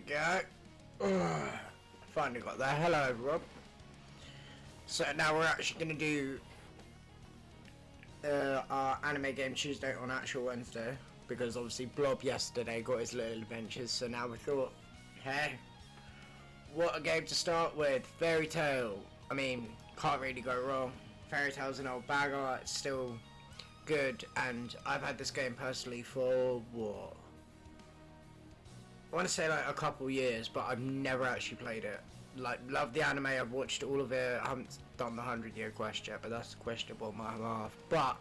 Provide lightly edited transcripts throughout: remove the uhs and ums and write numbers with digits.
go. Finally got there. Hello everyone. So now we're actually going to do our anime game Tuesday on actual Wednesday, because obviously Blob yesterday got his little adventures, so now we thought, hey, what a game to start with. Fairy Tail. I mean, can't really go wrong. Fairy Tail's an old bagger, it's still good, and I've had this game personally for what? I want to say like a couple years, but I've never actually played it. Like, love the anime, I've watched all of it. I haven't done the 100-year quest yet, but that's questionable on my behalf. But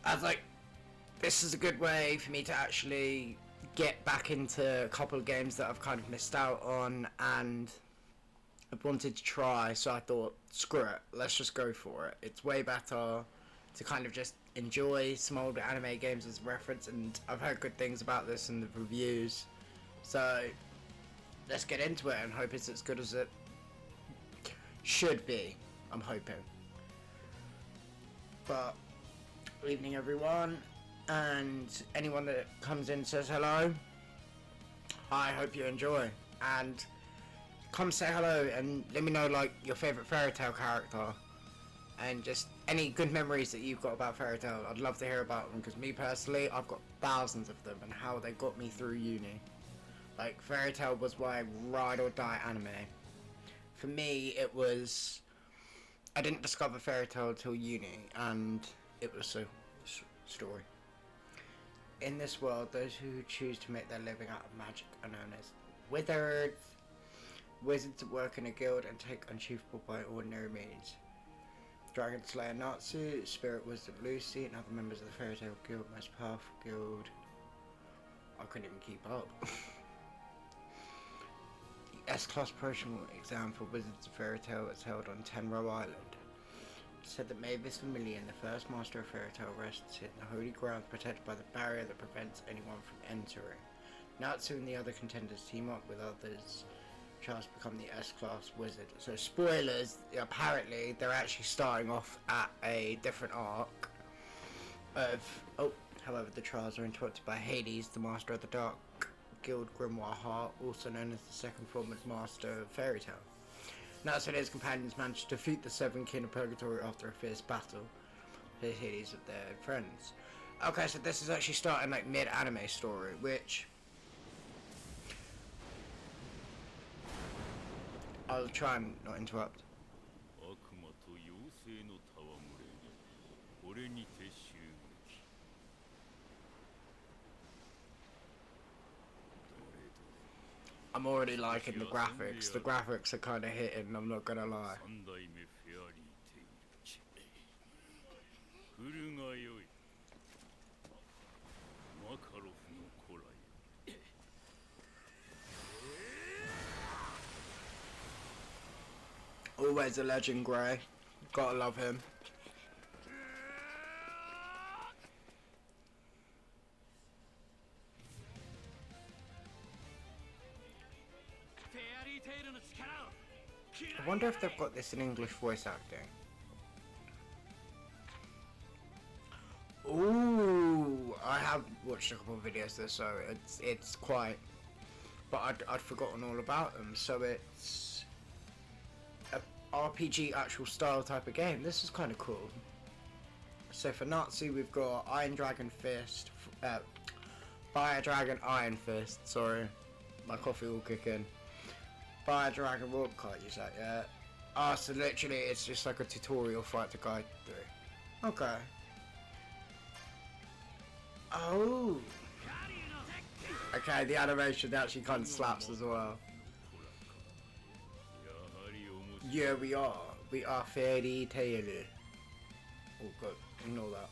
I was like, this is a good way for me to actually get back into a couple of games that I've kind of missed out on, and I've wanted to try, so I thought, screw it, let's just go for it. It's way better to kind of just enjoy some old anime games as a reference, and I've heard good things about this in the reviews, so let's get into it and hope it's as good as it should be. I'm hoping. But evening everyone, and anyone that comes in says hello. I hope you enjoy, and come say hello and let me know like your favourite Fairy Tail character and just any good memories that you've got about Fairy Tail. I'd love to hear about them, because me personally, I've got thousands of them, and how they got me through uni. Like, Fairy Tail was my ride or die anime. For me, it was, I didn't discover Fairy Tail until uni, and it was a story. In this world, those who choose to make their living out of magic are known as wizards. Wizards work in a guild and take unachievable by ordinary means. Dragon Slayer Natsu, Spirit Wizard Lucy, and other members of the Fairy Tail Guild, most powerful guild. I couldn't even keep up. The S-Class promotional exam for Wizards of Fairy Tail is held on Tenro Island. It's said that Mavis Vermilion, the first master of Fairy Tail, rests in the holy ground protected by the barrier that prevents anyone from entering. Natsu and the other contenders team up with others. Charles become the S-Class wizard. So spoilers, apparently they're actually starting off at a different arc of, however the trials are interrupted by Hades, the master of the Dark Guild Grimoire Heart, also known as the second foremost master of Fairy Tail. Natsu and his companions manage to defeat the Seven Kin of Purgatory after a fierce battle with Hades with their friends. Okay, so this is actually starting like mid-anime story, which I'll try and not interrupt. I'm already liking the graphics. The graphics are kind of hitting, I'm not gonna lie. Always a legend, Grey. Gotta love him. I wonder if they've got this in English voice acting. Ooh, I have watched a couple of videos of this, so it's quite, but I'd forgotten all about them. So it's a RPG actual style type of game. This is kind of cool. So for Natsu, we've got Iron Dragon Fist, Fire Dragon Iron Fist. Sorry, my coffee will kick in. Fire Dragon Warp, can't use that yet. Ah, so literally it's just like a tutorial fight to guide through. Okay. Oh. Okay, the animation actually kind of slaps as well. Yeah, we are. We are Fairy Tail. Oh god, ignore that.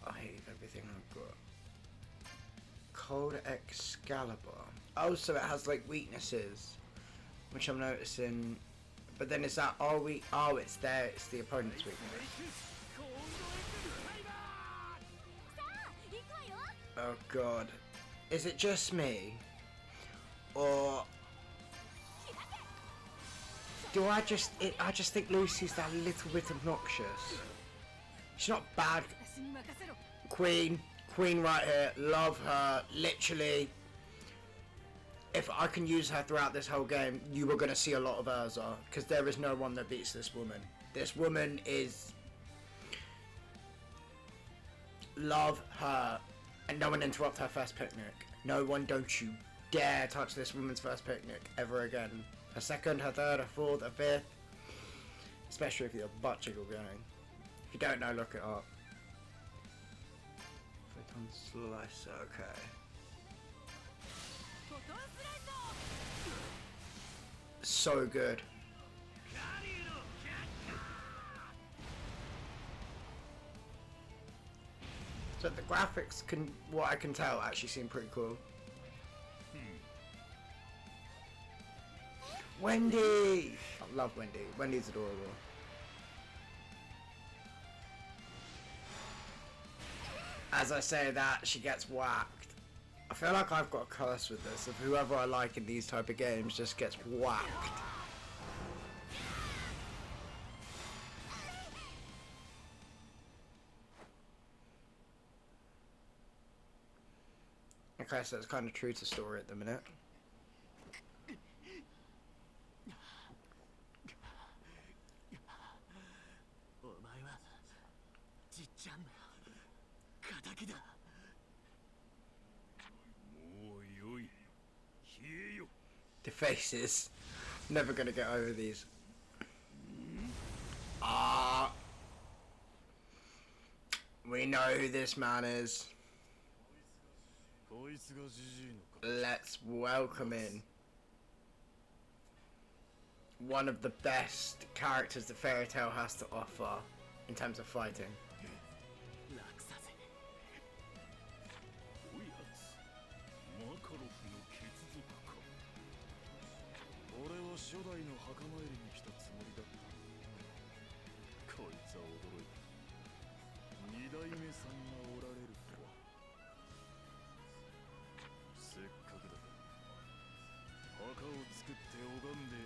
I hate everything I've got. Cold Excalibur. Oh, so it has like weaknesses, which I'm noticing. But then is that all we? Oh, it's there. It's the opponent's weakness. Oh god, is it just me, or do I just think Lucy's that little bit obnoxious? She's not bad. Queen Queen right here, love her, literally. If I can use her throughout this whole game, you are going to see a lot of Urza, because there is no one that beats this woman. This woman is... Love her. And no one interrupt her first picnic. No one, don't you dare touch this woman's first picnic ever again. Her second, her third, her fourth, her fifth. Especially if you're butt jiggle going. If you don't know, look it up. Photon Slicer, okay. So good. So the graphics, can, what I can tell, actually seem pretty cool. Wendy! I love Wendy. Wendy's adorable. As I say that, she gets whacked. I feel like I've got a curse with this. If whoever I like in these type of games just gets whacked. Okay, so it's kind of true to story at the minute. The faces. Never gonna get over these. We know who this man is. Let's welcome in one of the best characters that Fairy Tail has to offer in terms of fighting.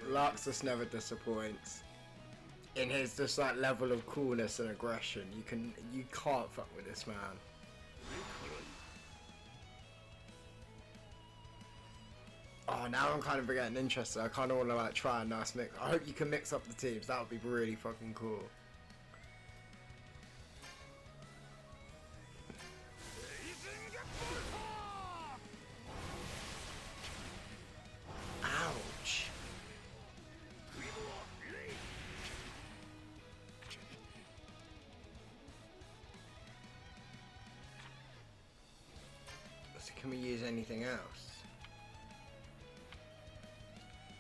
Luxus never disappoints in his just like level of coolness and aggression. You can't fuck with this man. Oh, now I'm kind of getting interested. I kind of want to like try a nice mix. I hope you can mix up the teams. That would be really fucking cool. Ouch. So can we use anything else?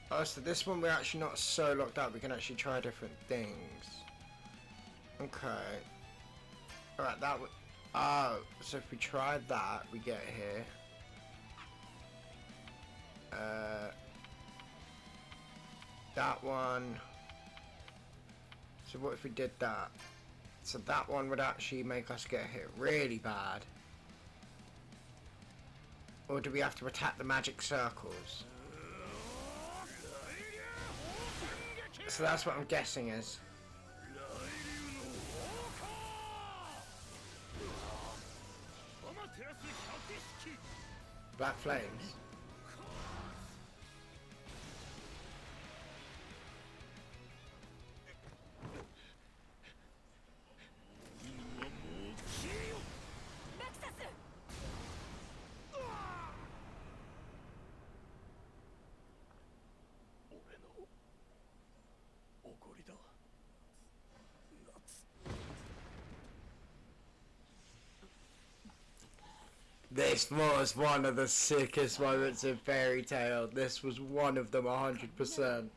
Oh, so this one we're actually not so locked up. We can actually try different things. Okay. Alright, that would... Oh, so if we try that, we get here. That one. So what if we did that? So that one would actually make us get hit really bad. Or do we have to attack the magic circles? So that's what I'm guessing is. Black flames. This was one of the sickest moments in Fairy Tail. This was one of them 100%.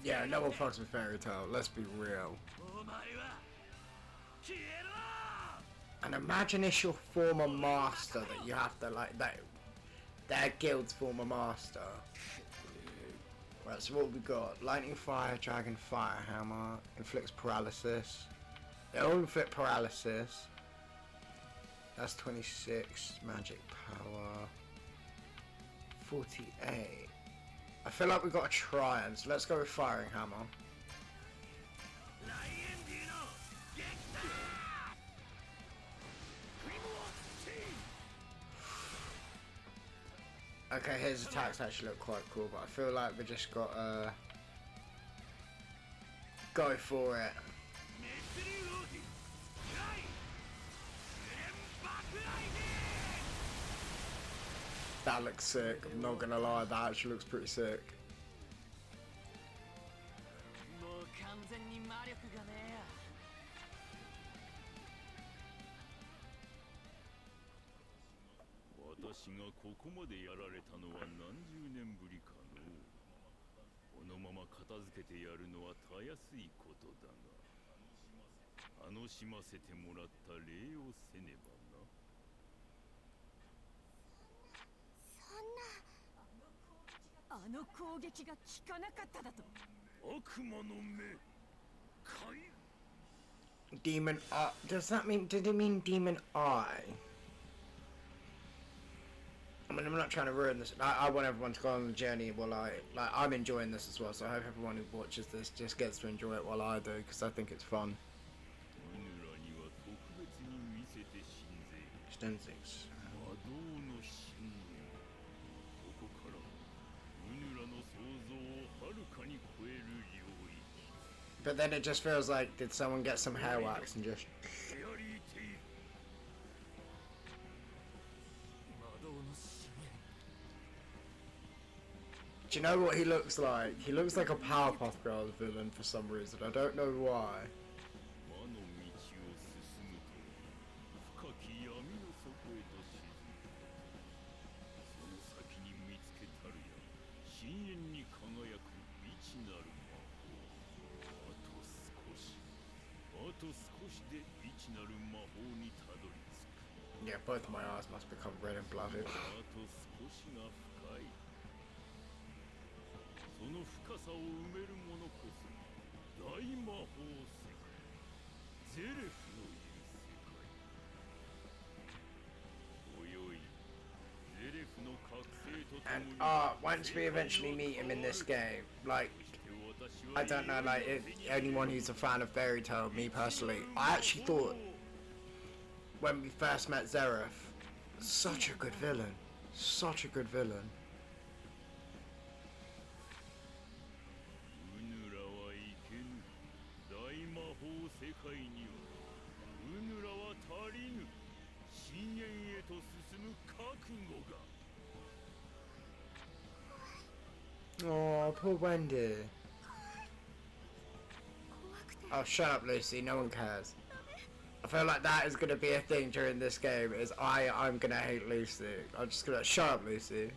Yeah, no one fucks with Fairy Tail, let's be real. And imagine it's your former master that you have to like, that Their guild's former master. Right, so what we got? Lightning Fire, Dragon Fire Hammer, inflicts paralysis. They all inflict paralysis. That's 26 magic power. 48. I feel like we've got to try them, so let's go with Firing Hammer. Okay, his attacks actually look quite cool, but I feel like we just got to go for it. That looks sick, I'm not gonna lie, that actually looks pretty sick. Demon Eye. Does that mean? Did it mean Demon Eye? I mean, I'm not trying to ruin this. I want everyone to go on the journey while I'm enjoying this as well. So I hope everyone who watches this just gets to enjoy it while I do, because I think it's fun. Extensives. But then it just feels like, did someone get some hair wax and just... Do you know what he looks like? He looks like a Powerpuff Girls villain for some reason. I don't know why. Yeah, both of my eyes must become red and blooded. And once we eventually meet him in this game, like, I don't know, like, if anyone who's a fan of Fairy Tail, me personally, I actually thought when we first met Zeref, such a good villain, such a good villain. Oh, poor Wendy. Oh, shut up, Lucy. No one cares. I feel like that is going to be a thing during this game, is I'm going to hate Lucy. I'm just going to... Shut up, Lucy.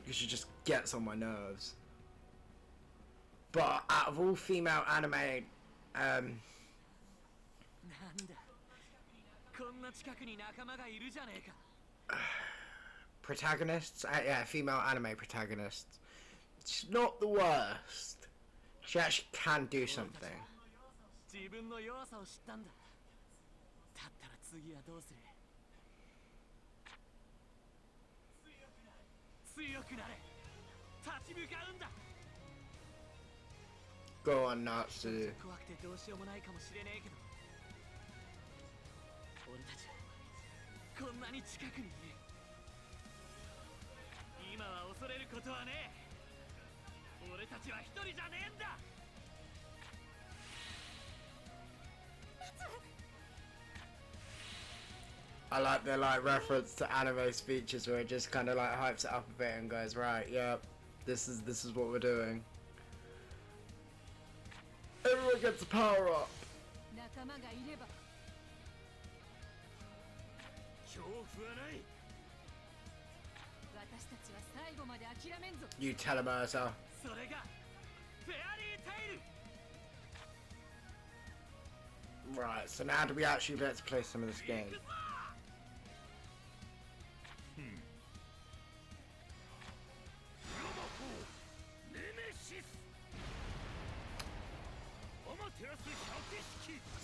You should just get on my nerves. But out of all female anime... protagonists? Yeah, female anime protagonists. She's not the worst. She actually can do something. Go on, Natsu. I like the reference to anime speeches where it just kind of hypes it up a bit and goes, right, yep, this is what we're doing. Everyone gets a power up. You tell him, Ursa. Right, so now do we actually get to play some of this game?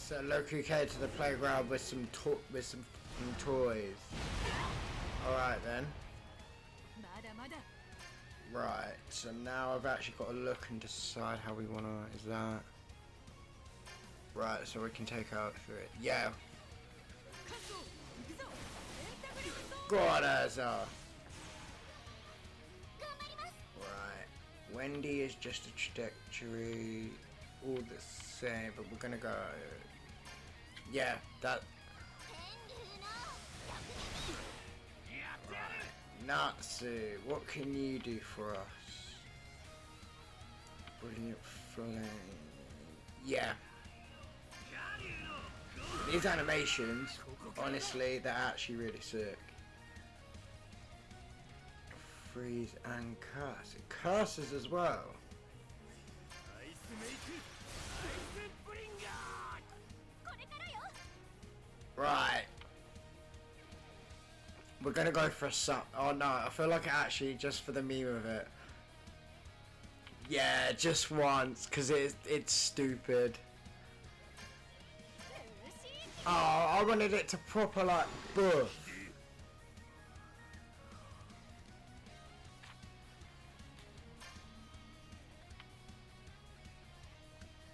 So Loki came to the playground with some toys. All right then. Right. So now I've actually got to look and decide how we want to. Is that right? So we can take out through it. Yeah. Go on, Azar. Right. Wendy is just a trajectory, all the same, but we're gonna go. Yeah, that. Right. Natsu, what can you do for us? Brilliant flame. Yeah. These animations, honestly, they're actually really sick. Freeze and curse. It curses as well. Right. We're gonna go for a sub. Oh no, I feel like actually just for the meme of it. Yeah, just once, because it's stupid. Oh, I wanted it to proper like buff.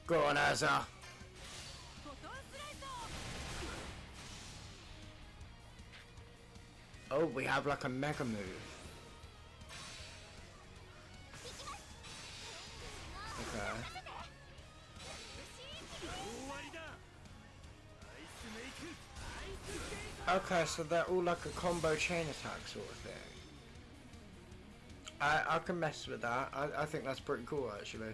Go on, Azza. Oh, we have like a mega move. Okay. Okay, so they're all like a combo chain attack sort of thing. I can mess with that. I think that's pretty cool actually.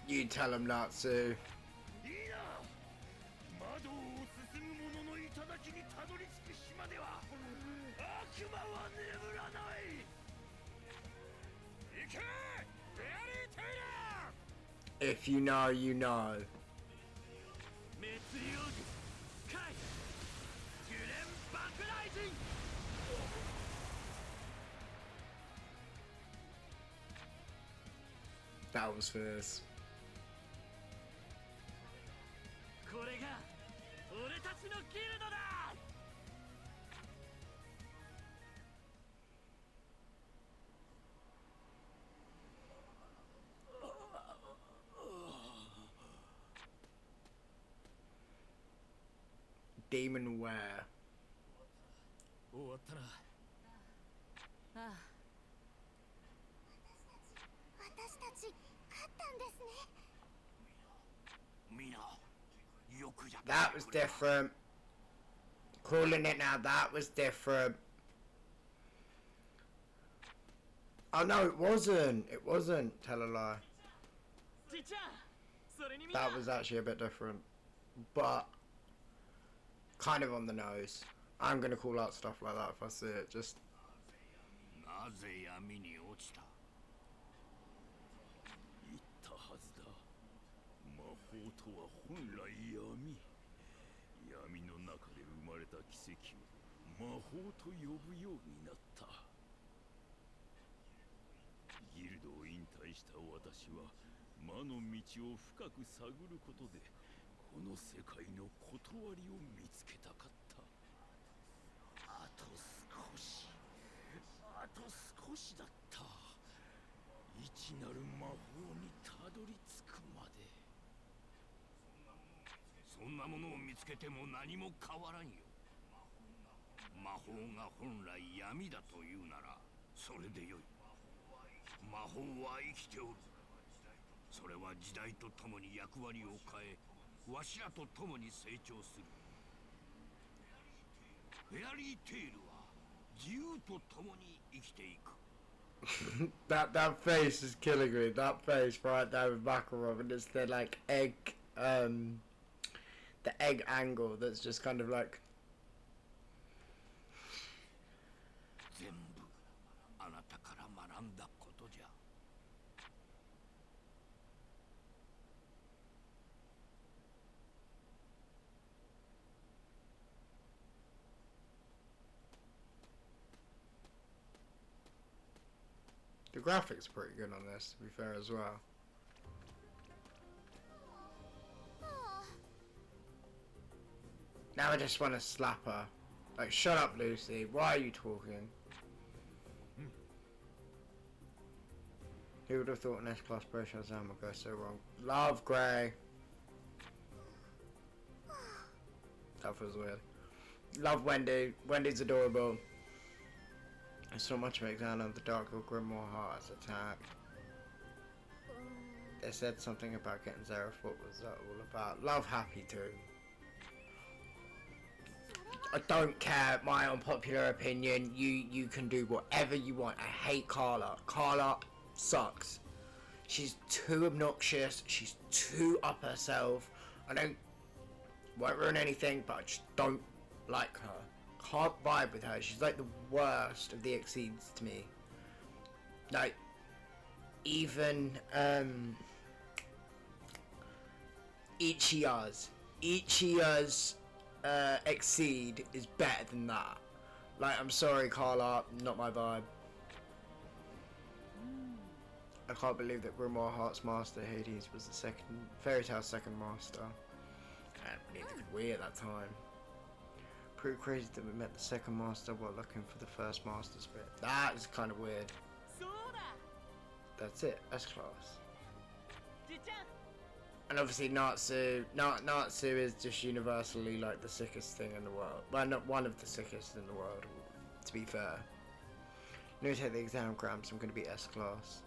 You tell him, Natsu. If you know, you know. That was fierce. Demon Wear. 終わったな。ああ。私たち勝ったんですね。みんな、よくやった。That was different. Calling it now, that was different. Oh no, it wasn't. It wasn't. Tell a lie. That was actually a bit different. But kind of on the nose. I'm gonna call out stuff like that if I see it. Just. なぜ闇に落ちた。言ったはずだ。魔法とは本来闇。闇の中で生まれた奇跡を魔法と呼ぶようになった。ギルドを引退した私は魔の道を深く探ることでこの世界の断りを見つけたかった。あと少し、あと少しだった。いちなる魔法にたどり着くまで。そんなものを見つけても何も変わらんよ。魔法が本来闇だというならそれでよい。魔法は生きておる。それは時代とともに役割を変え、わしらと共に成長する。フェアリーテイルは自由と共に生きていく。that face is killing me. That face right there with Makarov, and it's the like egg, the egg angle that's just kind of like. 全部あなたから学んだことじゃ。The graphics are pretty good on this, to be fair as well. Now I just want to slap her. Like, shut up, Lucy. Why are you talking? Who would have thought an S-Class Pro Shazam would go so wrong? Love Grey. That feels weird. Love Wendy. Wendy's adorable. There's so much of Exana of the Dark or Grimoire Heart's attack. They said something about getting Zara. What was that all about? Love Happy too. I don't care, my unpopular opinion. You can do whatever you want. I hate Carla. Carla sucks. She's too obnoxious. She's too up herself. I don't won't ruin anything, but I just don't like her. Can't vibe with her. She's like the worst of the Exceeds to me. Like, even Ichiya's Exceed is better than that. Like, I'm sorry, Carla, not my vibe. I can't believe that Grimoire Heart's master Hades was the Fairy Tail's second master. And neither could we at that time. Pretty crazy that we met the second master while looking for the first master's bit. That is kind of weird. That's it. S-Class. And obviously Natsu is just universally like the sickest thing in the world. Well, not one of the sickest in the world, to be fair. No, take the exam, Gramps. I'm going to be S-Class.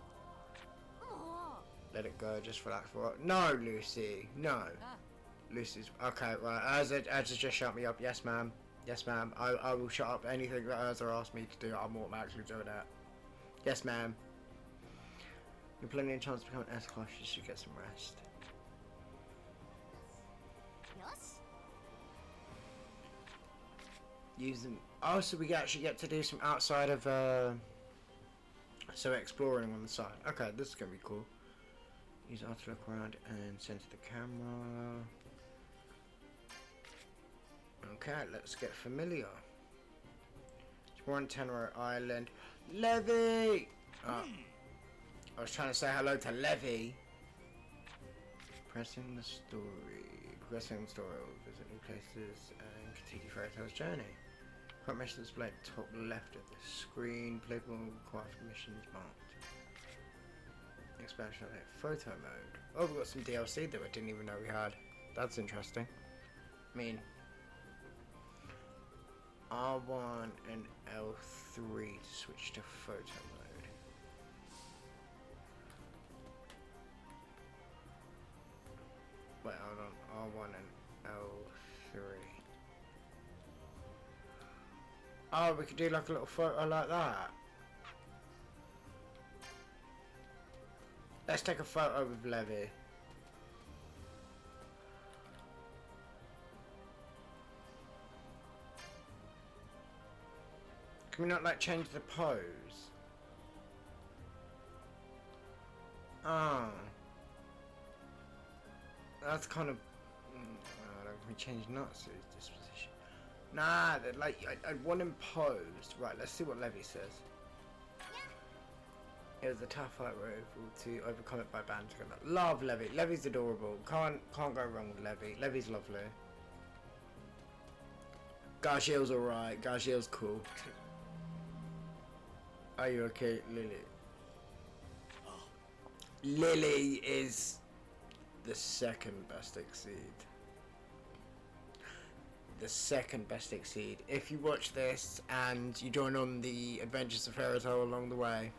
Let it go, just relax for it. No, Lucy. No. Lucy's... Okay, right. Urza just shut me up. Yes, ma'am. Yes, ma'am. I will shut up anything that Urza asked me to do. I'm automatically doing that. Yes, ma'am. You're plenty of chance to become an S-Class. You should get some rest. Use them. Oh, so we actually get to do some outside of... So exploring on the side. Okay, this is going to be cool. Use R to look around and center the camera. Okay, let's get familiar. We're on Tenro Island. Levy! Oh, I was trying to say hello to Levy. Progressing the story. Visit new places and continue Fairy Tail's journey. Current mission displayed top left of the screen. Playable required for missions marked. Expansion on it. Photo mode. Oh, we've got some DLC that I didn't even know we had. That's interesting. I mean, R1 and L3 to switch to photo mode. Wait, hold on. R1 and L3. Oh, we could do like a little photo like that. Let's take a photo with Levy. Can we not like change the pose? Oh. That's kind of... can we change Natsu's disposition? Nah, like, I want him posed. Right, let's see what Levy says. It was a tough fight we're able to overcome it by band together. Love Levy. Levy's adorable. Can't go wrong with Levy. Levy's lovely. Garshield's alright. Garshield's cool. Are you okay, Lily? Lily is the second best Exceed. The second best Exceed. If you watch this and you join on the adventures of Fairy Tail along the way,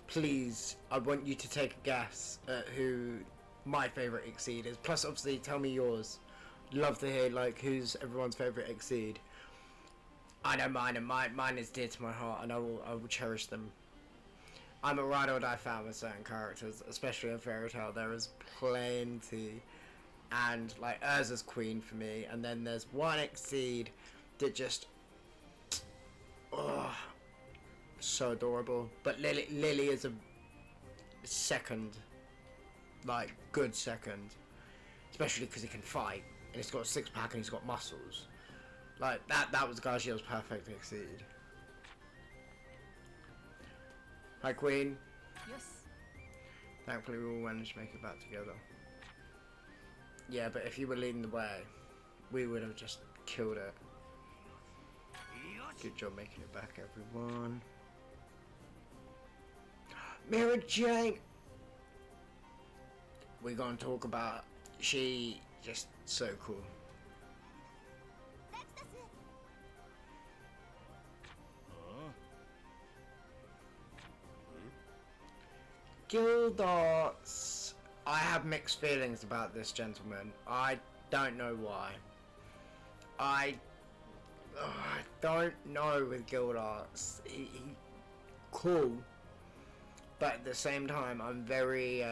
please, I want you to take a guess at who my favourite Exceed is. Plus, obviously, tell me yours. Love to hear, like, who's everyone's favourite Exceed. I know mine, and mine is dear to my heart, and I will cherish them. I'm a ride or die fan with certain characters, especially in Fairy Tail. There is plenty. And, like, Urza's Queen for me, and then there's one Exceed that just... Oh, so adorable. But Lily is a second, like, good second, especially because he can fight and he's got a six-pack and he's got muscles. Like that was Garshield's perfect Exceed. Hi, Queen. Yes. Thankfully, we all managed to make it back together. Yeah, but if you were leading the way, we would have just killed it. Good job making it back, everyone. Mira Jane! We're going to talk about... She just so cool. Gildarts. I have mixed feelings about this gentleman. I don't know why. I don't know with Gildarts. He cool, but at the same time, I'm very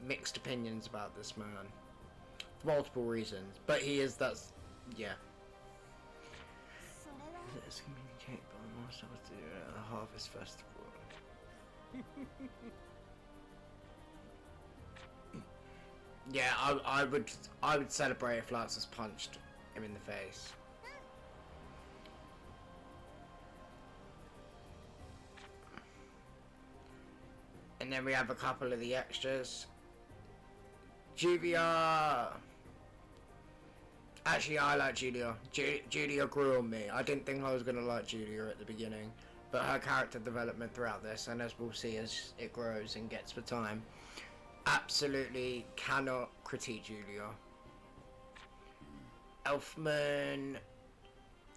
mixed opinions about this man for multiple reasons. But he is yeah. Let's communicate by myself to a harvest festival. Yeah, I would celebrate if Lances punched him in the face. And then we have a couple of the extras. Julia! Actually, I like Julia. Julia grew on me. I didn't think I was going to like Julia at the beginning. But her character development throughout this, and as we'll see as it grows and gets with time, absolutely cannot critique Julia. Elfman.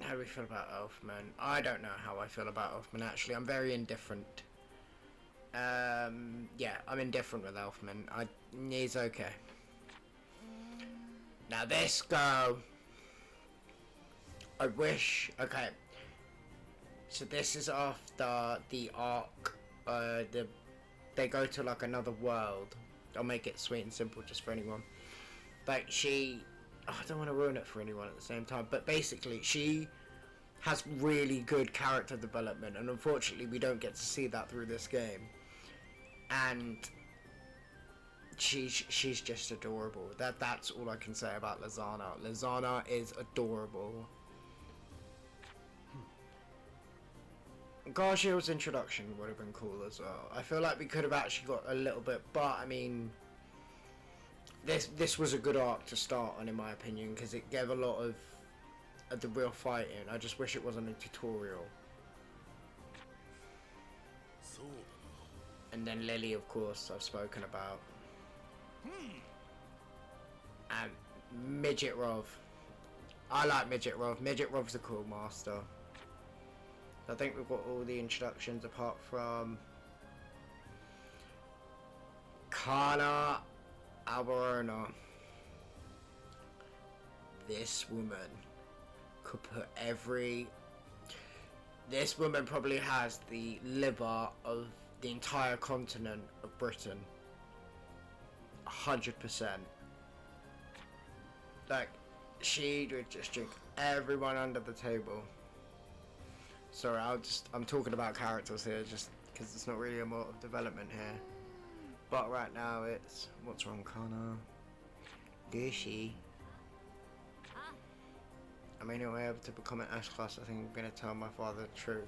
How do we feel about Elfman? I don't know how I feel about Elfman actually. I'm very indifferent. Yeah, I'm indifferent with Elfman. He's okay. Now this girl. I wish. Okay. So this is after the arc. They go to like another world. I'll make it sweet and simple just for anyone. Like I don't want to ruin it for anyone at the same time, but basically she has really good character development, and unfortunately we don't get to see that through this game. And she's just adorable. That's all I can say about Lizana. Lizana is adorable. Garshield's introduction would have been cool as well. I feel like we could have actually got a little bit, but I mean, this was a good arc to start on, in my opinion, because it gave a lot of the real fighting. I just wish it wasn't a tutorial. And then Lily, of course, I've spoken about. And Midget Rov. I like Midget Rov. Midget Rov's a cool master. I think we've got all the introductions apart from Kana Alberona. This woman could put this woman probably has the liver of the entire continent of Britain. 100%. Like, she would just drink everyone under the table. Sorry, I'm talking about characters here just because it's not really a lot of development here. But right now it's, what's wrong, Kana? Gushy. I'm anyway able to become an Ash class. I think I'm going to tell my father the truth.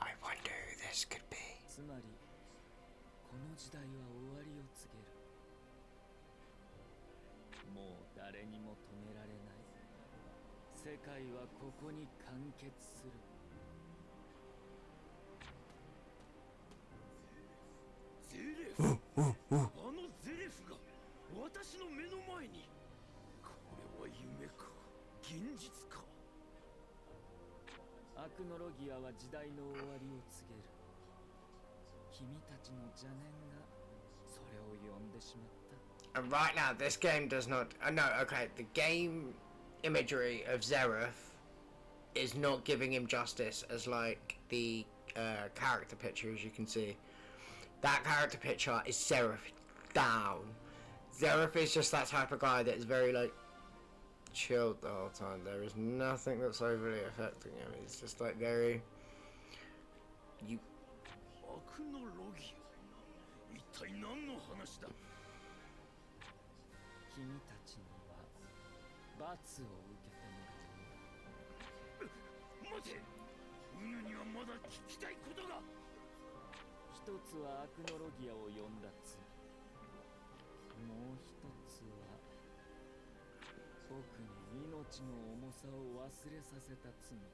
I wonder who this could be. つまりこの時代は終わりを告げる。もう誰にも止められない。世界はここに完結する。ゼレフ、あのゼレフが私の目の前に。これは夢か現実か。アクノロギアは時代の終わりを告げる。君たちの邪念がそれを呼んでしまった。 And right now, this game does not. No, okay. The game imagery of Zeref is not giving him justice as like the character picture, as you can see. That character picture is Zeref down. Zeref is just that type of guy that is very like chilled the whole time. There is nothing that's overly affecting him. He's just like very. You. アクノロギア、一体何の話だ。君たちには罰を受けてもらう。待て、ウヌにはまだ聞きたいことが。一つはアクノロギアを呼んだ罪、もう一つは僕に命の重さを忘れさせた罪だ。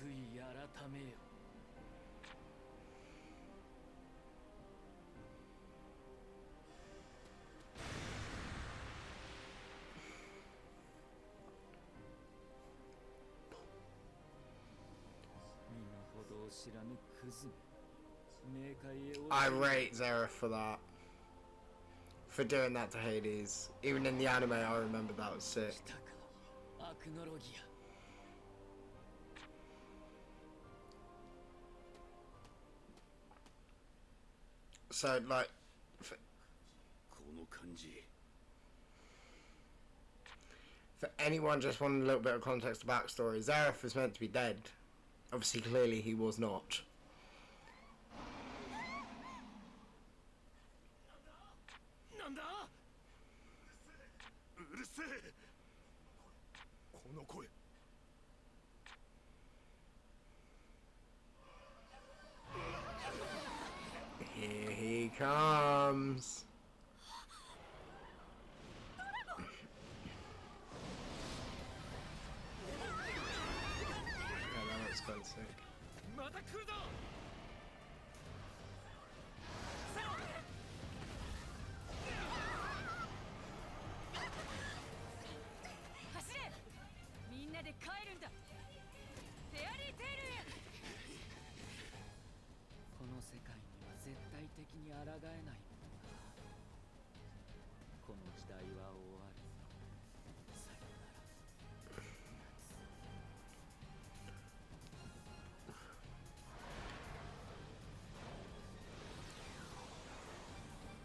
悔い改めよ。身の程を知らぬクズめ、冥界へ I rate Zeref for that. For doing that to Hades. Even in the anime, I remember that was sick. 来たか、アクノロギア。So, like, この感じ。 for anyone just wanting a little bit of context, backstory, Zeref was meant to be dead. Obviously, clearly he was not. なんだ。うるせえ。この声。 Here he comes. Yeah, that looks quite sick. また来るぞ。走れ。みんなで帰るんだ。フェアリーテールへ。この世界には絶対的に抗えないものだ。この時代は終わり。さよなら。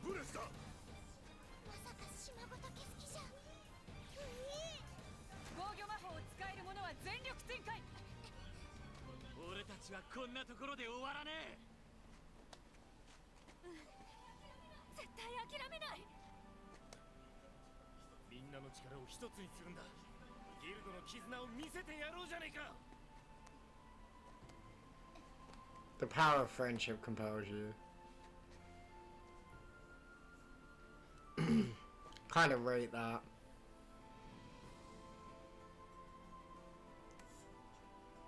ブレスだ。まさか島ごと消す気じゃ。防御魔法を使える者は全力展開。俺たちはこんなところで終わらねえ。絶対諦めない。みんなの力を一つにするんだ。ギルドの絆を見せてやろうじゃねえか。 The power of friendship compels you. Kind of rate that.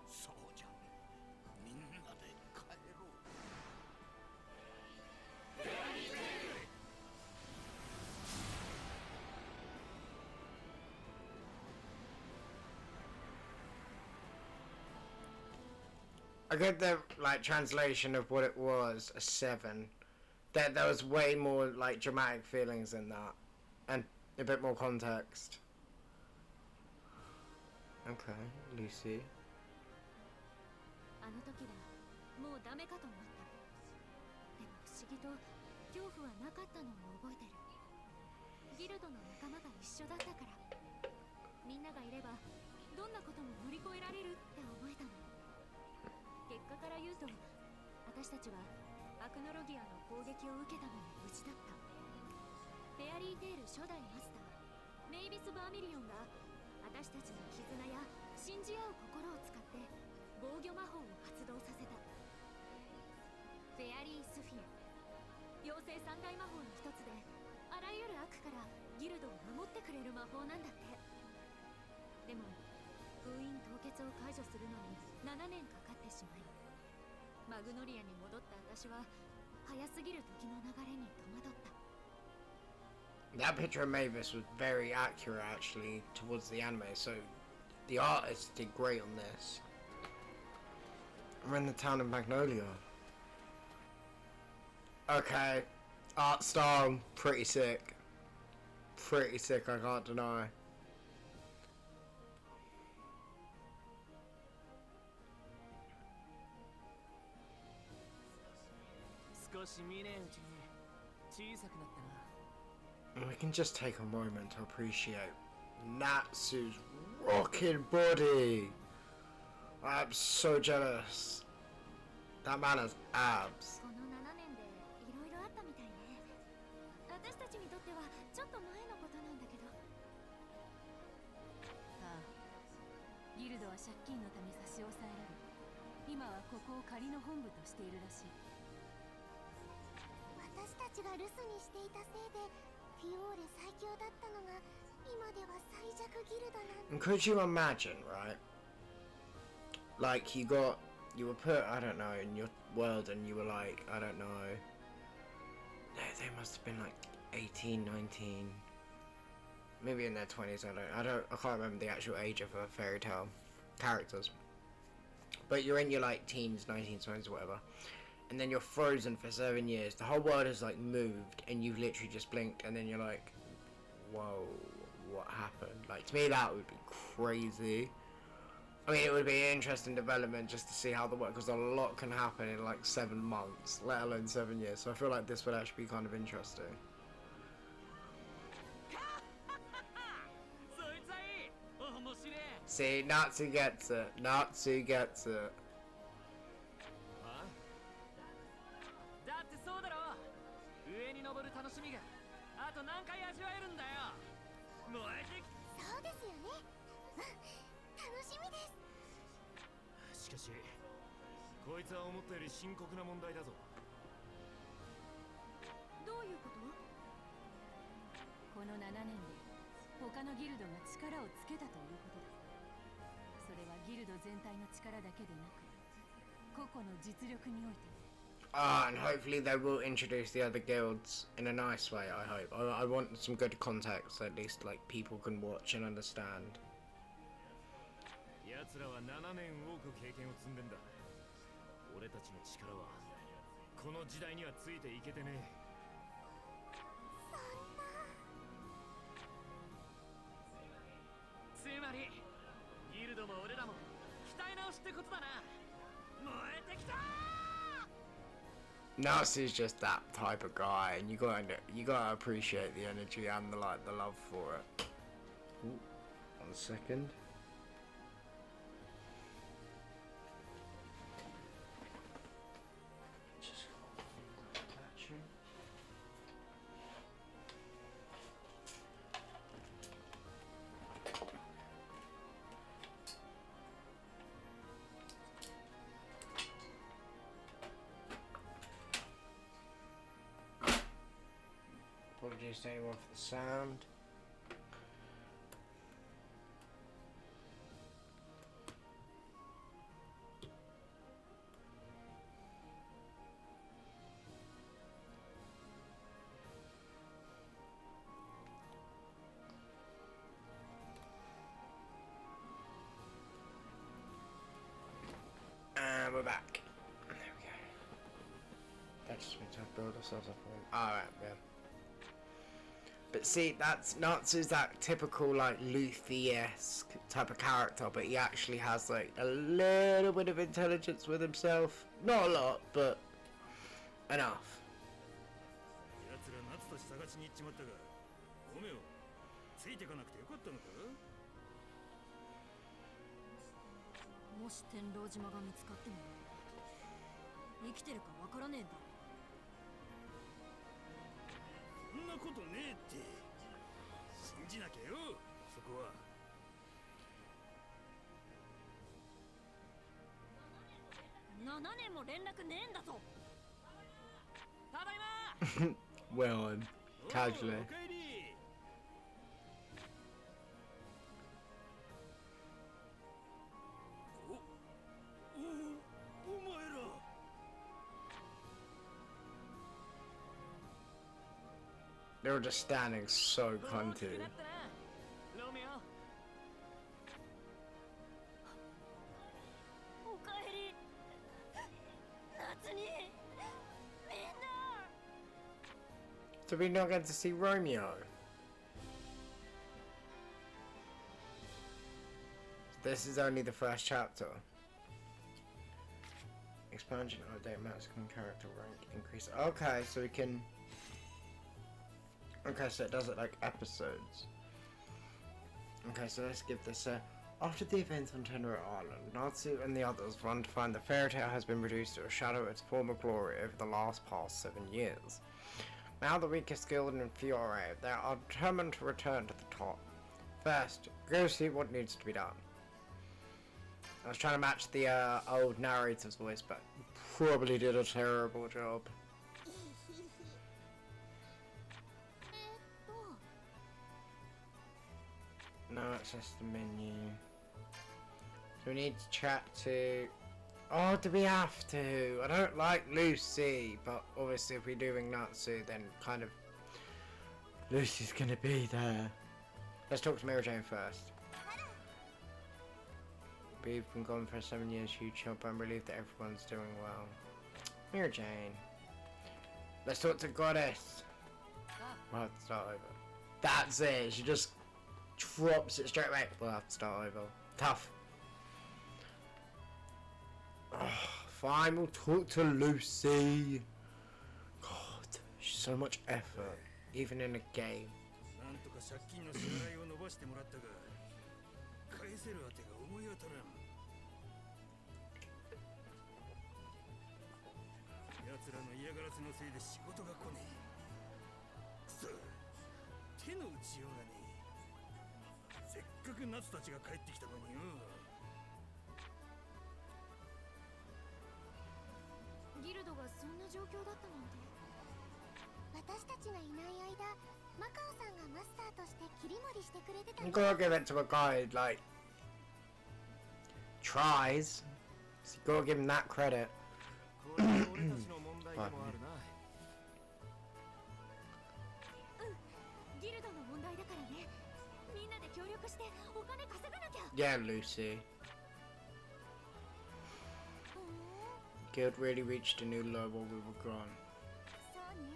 そうじゃ。みんなで帰ろう。 I get the like translation of what it was, a 7. There was way more like dramatic feelings in that, and a bit more context. Okay, Lucy. あの時はもうダメかと思った。でも不思議と恐怖はなかったのを覚えてる。ギルドの仲間が一緒だったから、みんながいればどんなことも乗り越えられるって思えたの。結果から言うと、私たちはアクノロギアの攻撃を受けたのに無事だった。フェアリーテール初代マスターメイビス・バーミリオンが私たちの絆や信じ合う心を使って防御魔法を発動させた。フェアリースフィア、妖精三大魔法の一つで、あらゆる悪からギルドを守ってくれる魔法なんだって。でも封印凍結を解除するのに7年かかってしまい、マグノリアに戻った私は早すぎる時の流れに戸惑った。 That picture of Mavis was very accurate actually towards the anime, so the artist did great on this. We're in the town of Magnolia. Okay, art style, pretty sick. Pretty sick, I can't deny. 少し見ねえうちに小さくなったな。 We can just take a moment to appreciate Natsu's rocking body. I'm so jealous. That man has abs. この7年でいろいろあったみたいね。私たちにとってはちょっと前のことなんだけど。ああ、ギルドは借金のため差し押さえられ、今はここを仮の本部としているらしい。私たちが留守にしていたせいでフィオーレ最強だったのが今では最弱ギルドなんだ。 And could you imagine, right? Like you were put, I don't know, in your world and you were like, I don't know. They must have been like 18, 19. Maybe in their 20s, I can't remember the actual age of a fairy tale characters. But you're in your like teens, 19s, 20s, whatever. And then you're frozen for 7 years. The whole world has like moved and you've literally just blinked and then you're like, whoa, what happened? Like to me that would be crazy. I mean it would be an interesting development just to see how the work, because a lot can happen in like 7 months, let alone 7 years. So I feel like this would actually be kind of interesting. そいつはいい。面白い。 See, Natsu gets it. Natsu gets it. あ？だってそうだろ。上に登る楽しみがあと何回味わえるんだよ。燃えてき。そうですよね。楽しみです。しかしこいつは思ったより深刻な問題だぞ。どういうこと？この7年で他のギルドが力をつけたということだ。それはギルド全体の力だけでなく、個々の実力においても。And hopefully they will introduce the other guilds in a nice way, I hope. I want some good context, at least like people can watch and understand. 奴らは7年多く経験を積んでんだ。俺たちの力はこの時代にはついていけてねえ。つまりギルドも俺らも鍛え直しってことだな。燃えてきたー。 Natsu's just that type of guy, and you gotta appreciate the energy and the love for it. Ooh, 1 second. Just catching. Apologies to anyone for the sound. And we're back. There we go. That just means to build ourselves up. Alright, yeah. But see, that's Natsu's that typical like Luffy-esque type of character, but he actually has like a little bit of intelligence with himself. Not a lot, but enough. 奴ら夏とし探しに行っちまったが、おめよ、ついてかなくてよかったのか？もし天狼島が見つかっても生きてるかわからねえんだ。そんなことねえって。信じなきゃよ、そこは。7年も連絡ねえんだぞ。ただいま。 Well, casually. おかえり。お前ら。 They were just standing so 大きく cunty. なったなロメオ。おかえり。夏に。みんな。 So we not get to see Romeo. This is only the first chapter. Expansion update maximum character rank increase. Okay, so we can. Okay, so it does it like episodes. Okay, so let's give this a. After the events on Tenere Island, Natsu and the others run to find the fairy tale has been reduced to a shadow of its former glory over the past 7 years. Now the weakest guild in Fiore, they are determined to return to the top. First, go see what needs to be done. I was trying to match the old narrator's voice, but probably did a terrible job. と No access to the menu. So we need to chat to... Oh, do we have to? I don't like Lucy, but obviously if we're doing Natsu, then kind of... Lucy's gonna be there. Let's talk to Mary Jane first. We've been gone for 7 years, huge help. I'm relieved that everyone's doing well. Mary Jane. Let's talk to Goddess. We'll have to start over. That's it, she just drops it straight away. We'll have to start over. Tough. Oh, fine, we'll talk to Lucy. God, she's so much effort, even in a game. なんとか借金の支払いを伸ばしてもらったが返せるあてが思い当たらん奴らの嫌がらせのせいで仕事が来ねえくそ手の打ちようがねえせっかく夏たちが帰ってきたのによギルドがそんな状況だったなんて。私たちがいない間、マカオさんがマスターとして切り盛りしてくれてた You の。 gotta give it to a guy, like, tries. So you gotta give him that credit. これは俺たちの問題でもあるなギルドの問題だからね。みんなで協力してお金稼がなきゃ。 Yeah, Lucy. Guild really reached a new low while we were gone. そうね。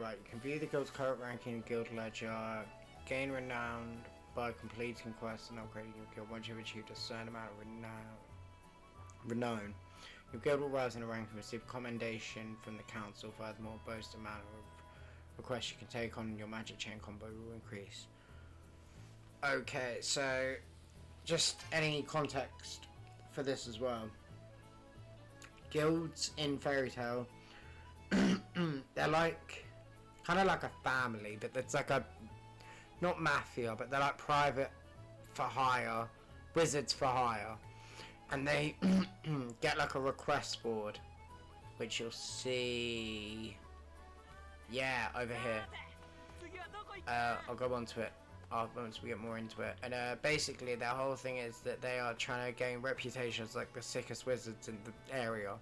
Right, you can view the guild's current ranking in Guild Ledger, gain renown by completing quests and upgrading your guild. Once you've achieved a certain amount of renown, your guild will rise in the rank and receive commendation from the council. Furthermore, boast amount of requests you can take on your magic chain combo will increase. Okay, so just any context for this as well. Guilds in Fairy Tail, they're like kind of like a family, but it's like a not mafia, but they're like private for hire, wizards for hire, and they get like a request board, which you'll see, yeah, over here. I'll go on to it once we get more into it. And basically their whole thing is that they are trying to gain reputation as like the sickest wizards in the area,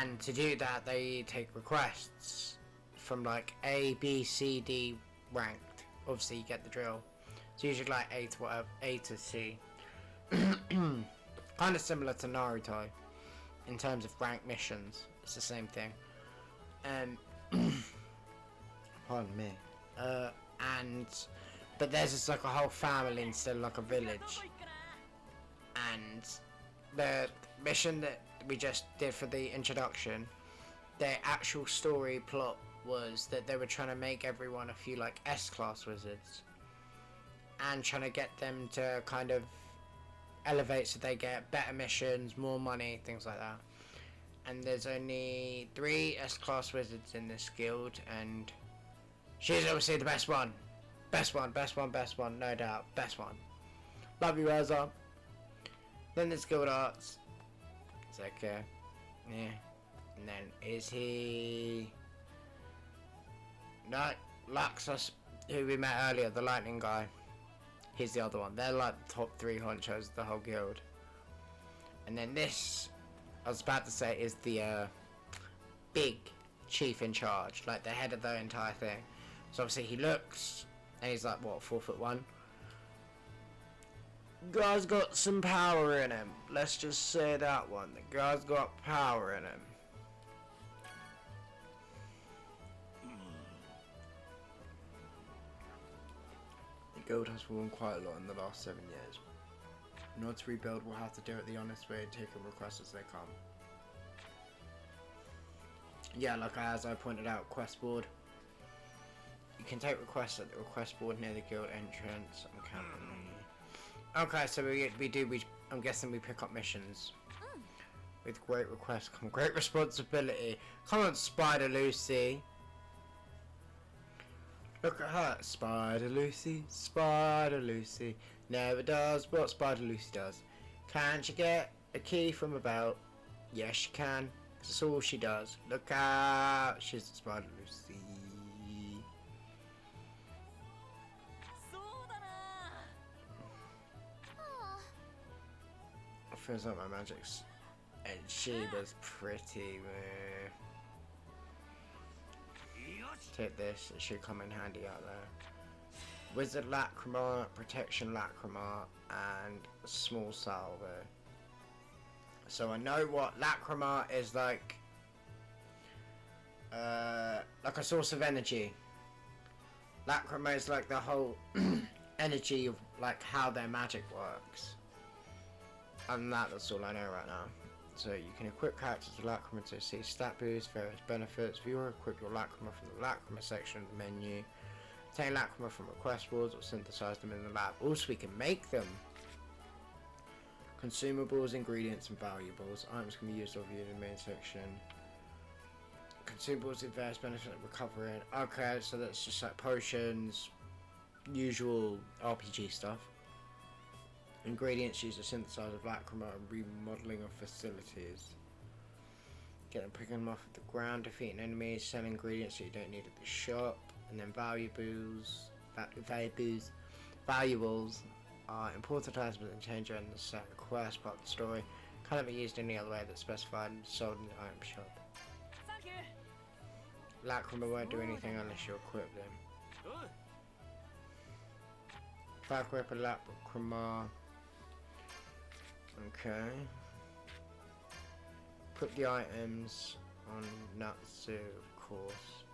and to do that they take requests from like A, B, C, D ranked. Obviously you get the drill. It's usually like A to whatever, A to C. Kind of similar to Naruto in terms of rank missions. It's the same thing. Pardon me. But there's just like a whole family instead of like a village. And the mission that we just did for the introduction, their actual story plot was that they were trying to make everyone a few like S-class wizards and trying to get them to kind of elevate so they get better missions, more money, things like that. And there's only 3 S-class wizards in this guild, and she's obviously the best one. Best one, no doubt. Best one. Love you, Rosa. Then there's Guild Arts. It's like, yeah. And then is he... No, Laxus, who we met earlier, the lightning guy. He's the other one. They're like the top 3 honchos of the whole guild. And then this, I was about to say, is the big chief in charge, like the head of the entire thing. So obviously he looks, and he's like, what, 4'1"? Guy's got some power in him. Let's just say that one. The guy's got power in him. The guild has grown quite a lot in the last 7 years. In order to rebuild, we'll have to do it the honest way and take a request as they come. Yeah, like as I pointed out, quest board. You can take requests at the request board near the guild entrance. I'm counting. Okay, so I'm guessing we pick up missions. With great requests come great responsibility. Come on, Spider Lucy. Look at her. Spider Lucy, Spider Lucy. Never does what Spider Lucy does. Can't you get a key from a belt? Yes, she can. That's all she does. Look out. She's Spider Lucy. Feels like my magic's. And she was pretty, man. Take this, it should come in handy out there. Wizard Lacrima, Protection Lacrima, and Small Salvo. So I know what Lacrima is like a source of energy. Lacrima is like the whole energy of like how their magic works. And that's all I know right now. So you can equip characters with Lacrima to see stat boosts, various benefits. View or equip your Lacrima from the Lacrima section of the menu. Obtain Lacrima from request boards or synthesize them in the lab. Also, we can make them. Consumables, ingredients, and valuables. Items can be used or viewed in the main section. Consumables with various benefits like recovering. Okay, so that's just like potions, usual RPG stuff. Ingredients used to synthesize of Lacrima and remodeling of facilities. Get them, picking them off of the ground, defeating enemies, sell ingredients that you don't need at the shop, and then valuables are important items that change in the set quest part of the story. Can't be used any other way that's specified and sold in the item shop. Lacrima won't do anything unless you equip them. If I equip a Lacrima. Okay. Put the items on Natsu, of course.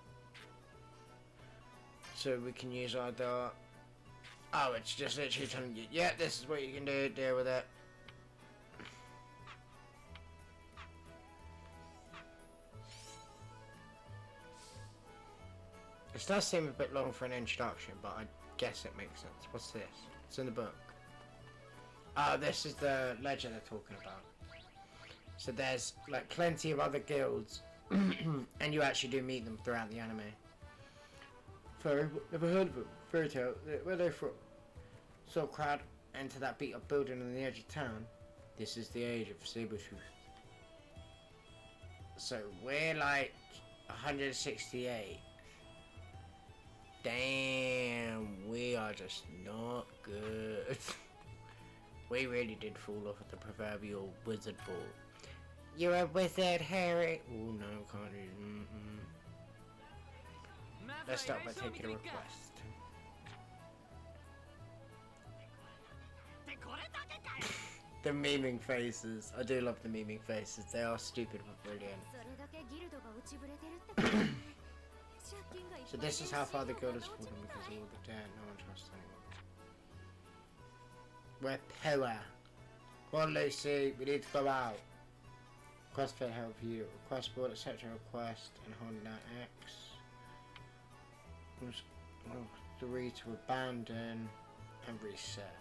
So we can use either. Oh, it's just literally telling you, yeah, this is what you can do, deal with it. This does seem a bit long for an introduction, but I guess it makes sense. What's this? It's in the book. Oh, this is the legend they're talking about. So there's like plenty of other guilds, and you actually do meet them throughout the anime. Fairy, never heard of them. Fairy Tail, where are they from? Saw a crowd enter that beat up building on the edge of town. This is the age of Sabertooth. So we're like 168. Damn, we are just not good. We really did fall off at the proverbial wizard ball. You're a wizard, Harry. Oh no, can't do. Let's start by taking a request. The memeing faces. I do love the memeing faces. They are stupid but brilliant. So this is how far the guild has fallen because of all the debt. No one trusts anyone. We're poor. Come on, Lucy. We need to go out. Request for help you. Request board, etc. Request and Honda X. 3 to abandon and reset.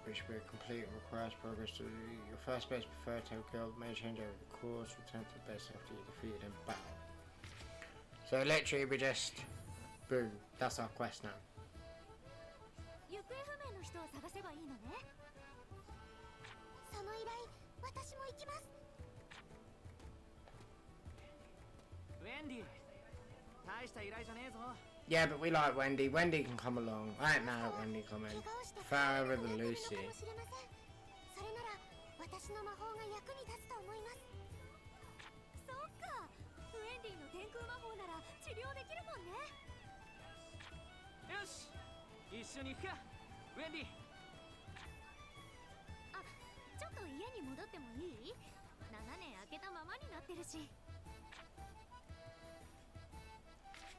Which will complete requires progress to your first base before Tail Guild may change over the course. Return to the base after you defeated in battle. So literally we just boom. That's our quest now. Yeah, but we like Wendy. Wendy can come along. I ain't mad at Wendy coming. Fairer than Lucy.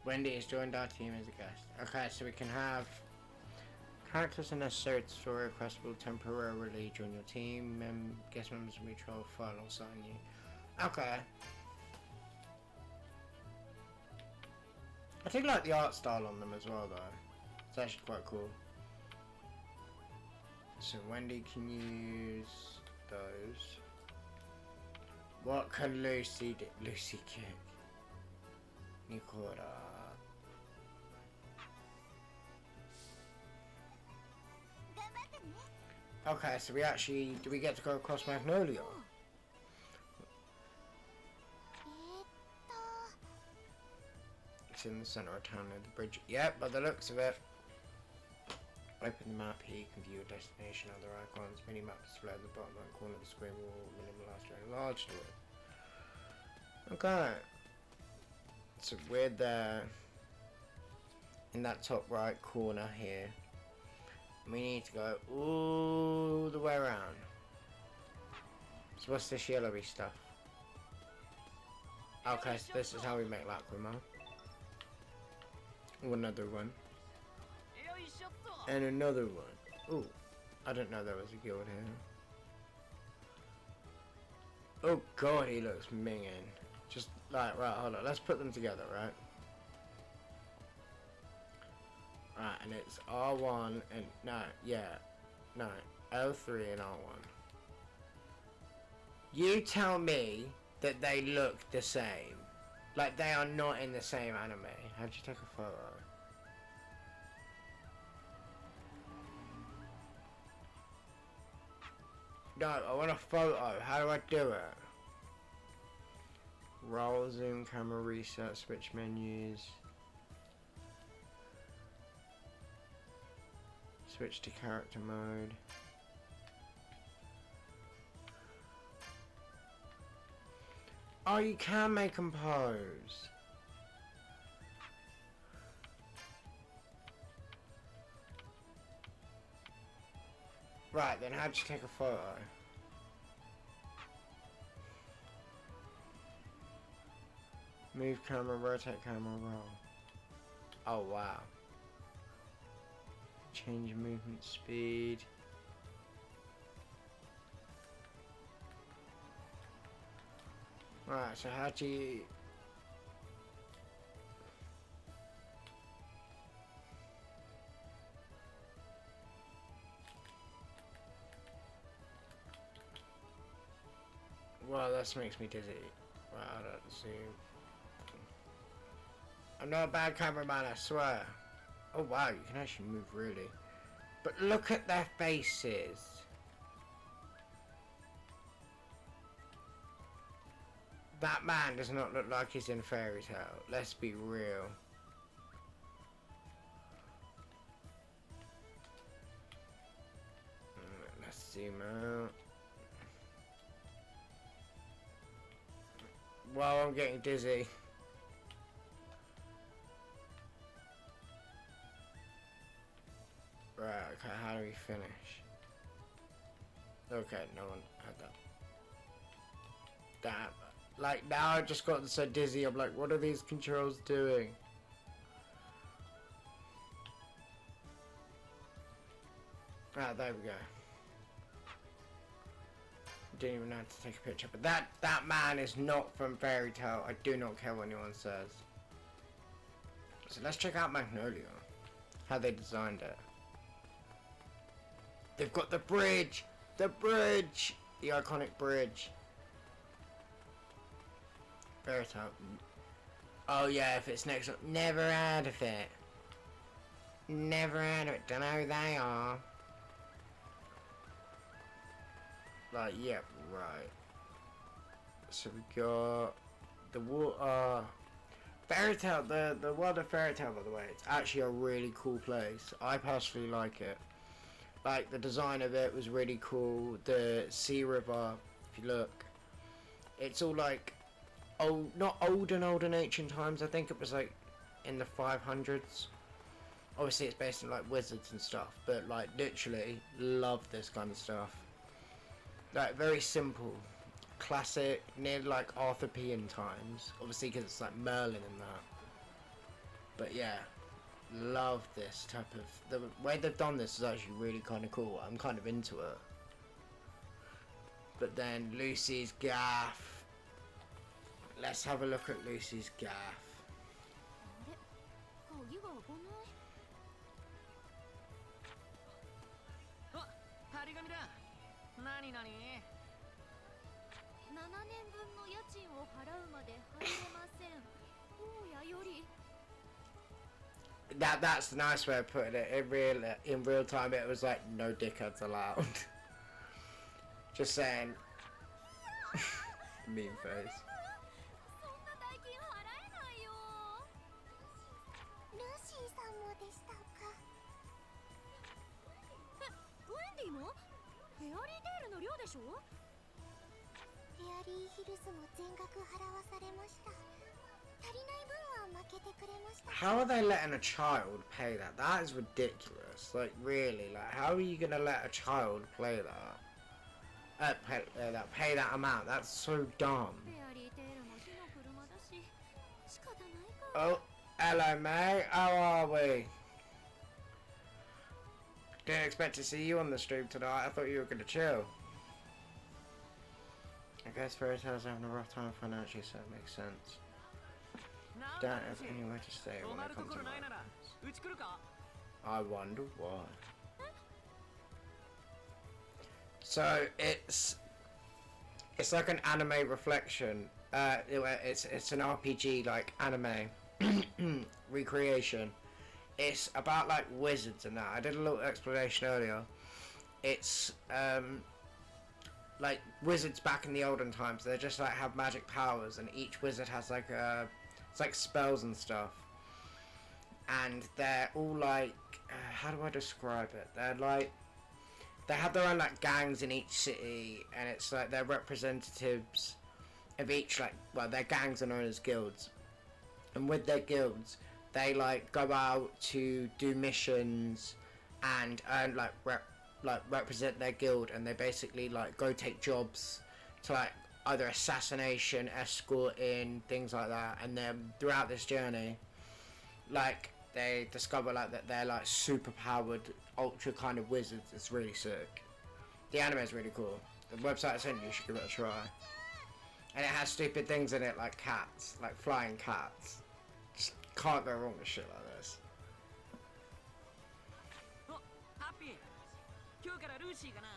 Wendy has joined our team as a guest. Okay, so we can have Characters are necessary to store a quest will temporarily join your team. Guest members will be troll file alongside you. Okay. I do like the art style on them as well though. It's actually quite cool. So Wendy can use those. What can Lucy do? Lucy kick. Nikora. Okay, so we actually, do we get to go across Magnolia? It's in the center of town near the bridge. Yep, by the looks of it. Open the map here, you can view your destination, other icons. Mini-map display at the bottom right corner of the screen will minimize or enlarge to it. Okay. So we're there. In that top right corner here. We need to go all the way around. So what's this yellowy stuff? Okay, so this is how we make Lacrima. Another one. And another one. Ooh, I didn't know there was a guild here. Oh god, he looks minging. Just like, right, hold on, let's put them together, right? Right, and it's R1 and, no, L3 and R1. You tell me that they look the same. Like, they are not in the same anime. How'd you take a photo? No, I want a photo. How do I do it? Roll, zoom, camera, reset, switch menus. Switch to character mode. Oh, you can make them pose. Right, then how'd you take a photo? Move camera, rotate camera, roll. Oh wow. Change movement speed. Right, so how do you... Well, this makes me dizzy. Right, I don't see. I'm not a bad cameraman, I swear. Oh wow, you can actually move really. But look at their faces. That man does not look like he's in Fairy Tail. Let's be real. Let's zoom out. Wow, I'm getting dizzy. Right, okay, how do we finish? Okay, no one had that. Damn. Like, now I just got so dizzy, I'm like, what are these controls doing? Ah, there we go. Didn't even have to take a picture, but that man is not from Fairy Tail. I do not care what anyone says. So let's check out Magnolia. How they designed it. They've got the bridge! The bridge! The iconic bridge. Fairy Tail. Oh yeah, if it's next up. Never heard of it. Never heard of it. Don't know who they are. Like, yep, yeah, right. So we got the water. Fairy Tail, the world of Fairy Tail, by the way, it's actually a really cool place. I personally like it. Like, the design of it was really cool. The sea river, if you look, it's all like, old, not old and ancient times. I think it was like in the 500s. Obviously, it's based on like wizards and stuff, but like literally love this kind of stuff. Like, very simple, classic, near like Arthurian times. Obviously, because it's like Merlin and that. But yeah, love this type of... The way they've done this is actually really kind of cool. I'm kind of into it. But then Lucy's gaff. Let's have a look at Lucy's gaff. あれ鍵が開かない。あ、張り紙だ。なになに。7年分の家賃を払うまで入れません。大家より。That's the nice way of putting it. In real time, it was like no dickheads allowed. Just saying. Mean face. そんな大金払えないよ。ルーシーさんもでしたか。ウェンディも？フェアリーテールの寮でしょ？フェアリーヒルズも全額払わされました。足りない分は負けてくれました。How are they letting a child pay that? That is ridiculous. Like, really? Like, how are you gonna let a child play that? Pay that amount? That's so dumb. フェアリーテールも火の車だし、仕方ないか。 Oh, hello, mate. How are we? Didn't expect to see you on the stream tonight. I thought you were gonna chill. I guess Fairy Tail's having a rough time financially, so it makes sense. Don't have anywhere to stay when I come to my place. I wonder why. So it's like an anime reflection. It's an RPG like anime recreation. It's about like wizards and that. I did a little explanation earlier. It's like wizards back in the olden times. They just like have magic powers, and each wizard has like it's like spells and stuff. And they're all like, how do I describe it? They're like, they have their own like gangs in each city, and it's like they're representatives of each, like, well, their gangs are known as guilds, and with their guilds they like go out to do missions and earn like represent their guild, and they basically like go take jobs to like either assassination, escorting, things like that. And then throughout this journey, like, they discover like that they're like super powered, ultra kind of wizards. It's really sick. The anime is really cool. The website I sent you, should give it a try. And it has stupid things in it like cats, like flying cats. Just can't go wrong with shit like this. お、ハッピー。今日からルーシーかな。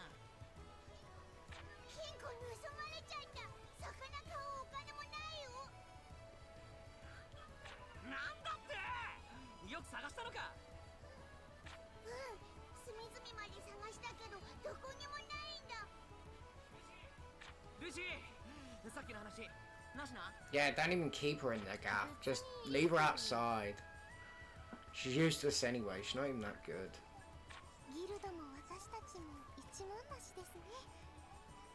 金庫盗まれちゃった。魚買うお金もないよ。なんだって。よく探したのか。うん、隅々まで探したけどどこにもないんだ。ルーシー、さっきの話、なしな。Yeah, don't even keep her in there, Gaff. Just leave her outside. She's useless anyway. She's not even that good. ギルドも私たちも一文なしですね。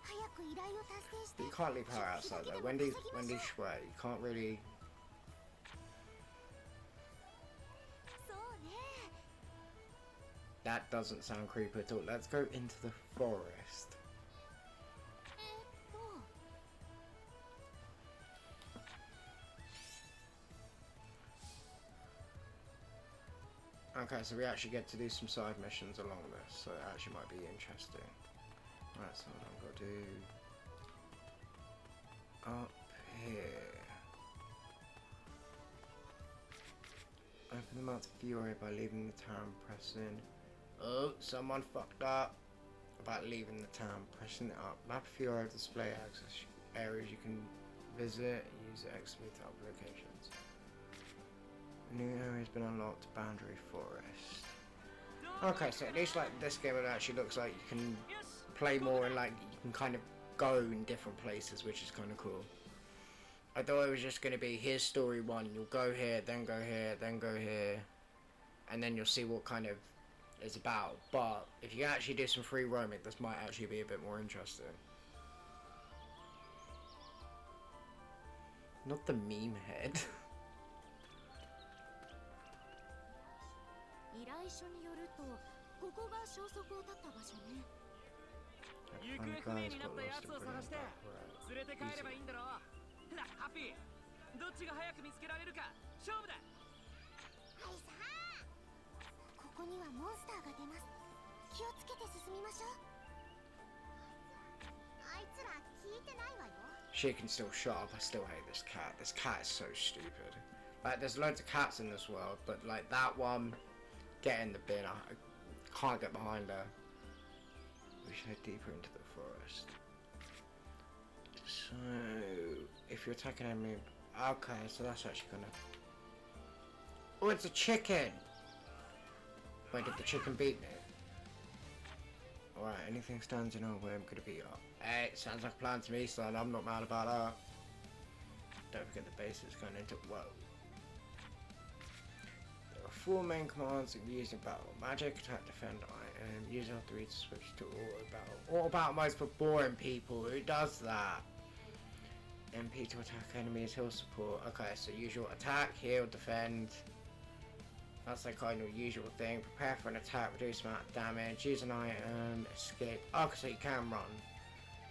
早く依頼を達成して。 But you can't leave her outside though. Wendy Schwer, you can't really. そうね。 That doesn't sound creepy at all. Let's go into the forest. Okay, so we actually get to do some side missions along this, so it actually might be interesting. Right, so what I'm gonna do up here. Open the mouth of Fury by leaving the town, pressing. Oh, someone fucked up about leaving the town, pressing it up. Map of Fury display access areas you can visit, use it excavate to other locations. A new area has been unlocked, Boundary Forest. Okay, so at least like this game, it actually looks like you can play more and like you can kind of go in different places, which is kind of cool. I thought it was just going to be, here's story one, you'll go here, then go here, then go here, and then you'll see what kind of it's about. But if you actually do some free roaming, this might actually be a bit more interesting. Not the meme head. 依頼書によると、ここが消息を絶った場所ね。行方不明になったやつを探して連れて帰ればいいんだろう。ほら、ハッピー。どっちが早く見つけられるか勝負だ。はいさあ、こにはモンスターが出ます。気をつけて進みましょう。あいつら聞いてないわよ。 She can still shut up. I still hate this cat. This cat is so stupid. Like, there's loads of cats in this world, but like that one, get in the bin. I can't get behind her. We should head deeper into the forest. So, if you're attacking enemy, okay, so that's actually gonna. Oh, it's a chicken. Wait, did the chicken beat me? Alright, anything stands in our way, I'm gonna beat up. Hey, sounds like a plan to me, son. I'm not mad about that. Don't forget the base is going into. Whoa. There are 4 main commands that can be used in battle: magic, attack, defend, item. Use L3 to switch to auto battle. Auto battle mode's for boring people. Who does that? MP to attack enemies, heal support. Okay, so usual attack, heal, defend. That's the kind of usual thing. Prepare for an attack, reduce amount of damage, use an item, escape. Oh, so you can run.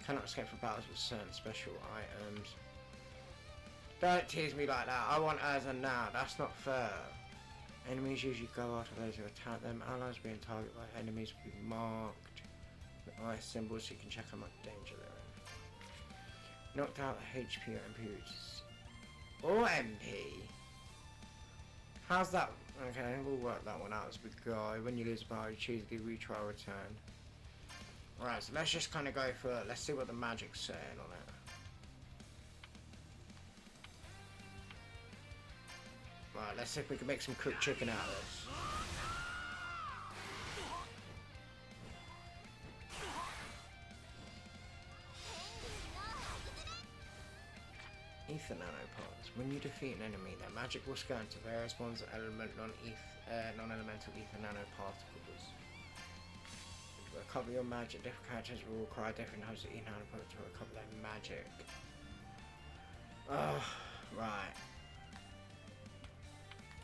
Cannot escape from battles with certain special items. Don't tease me like that. I want Urza now. That's not fair. Enemies usually go after those who attack them. Allies being targeted by enemies will be marked with ice symbols so you can check how much danger they're in. Knocked out the HP or MP, or MP. How's that? Okay, we'll work that one out as we go. When you lose a battle, you choose the retry return. Alright, so let's just kind of go for it. Let's see what the magic's saying on it. Right, let's see if we can make some cooked chicken out of this. Ether nanoparts. When you defeat an enemy, their magic will scan to various bonds of non-elemental ether nanoparticles. To recover your magic, different characters will require different types of ether nanoparticles to recover their magic. Oh, right.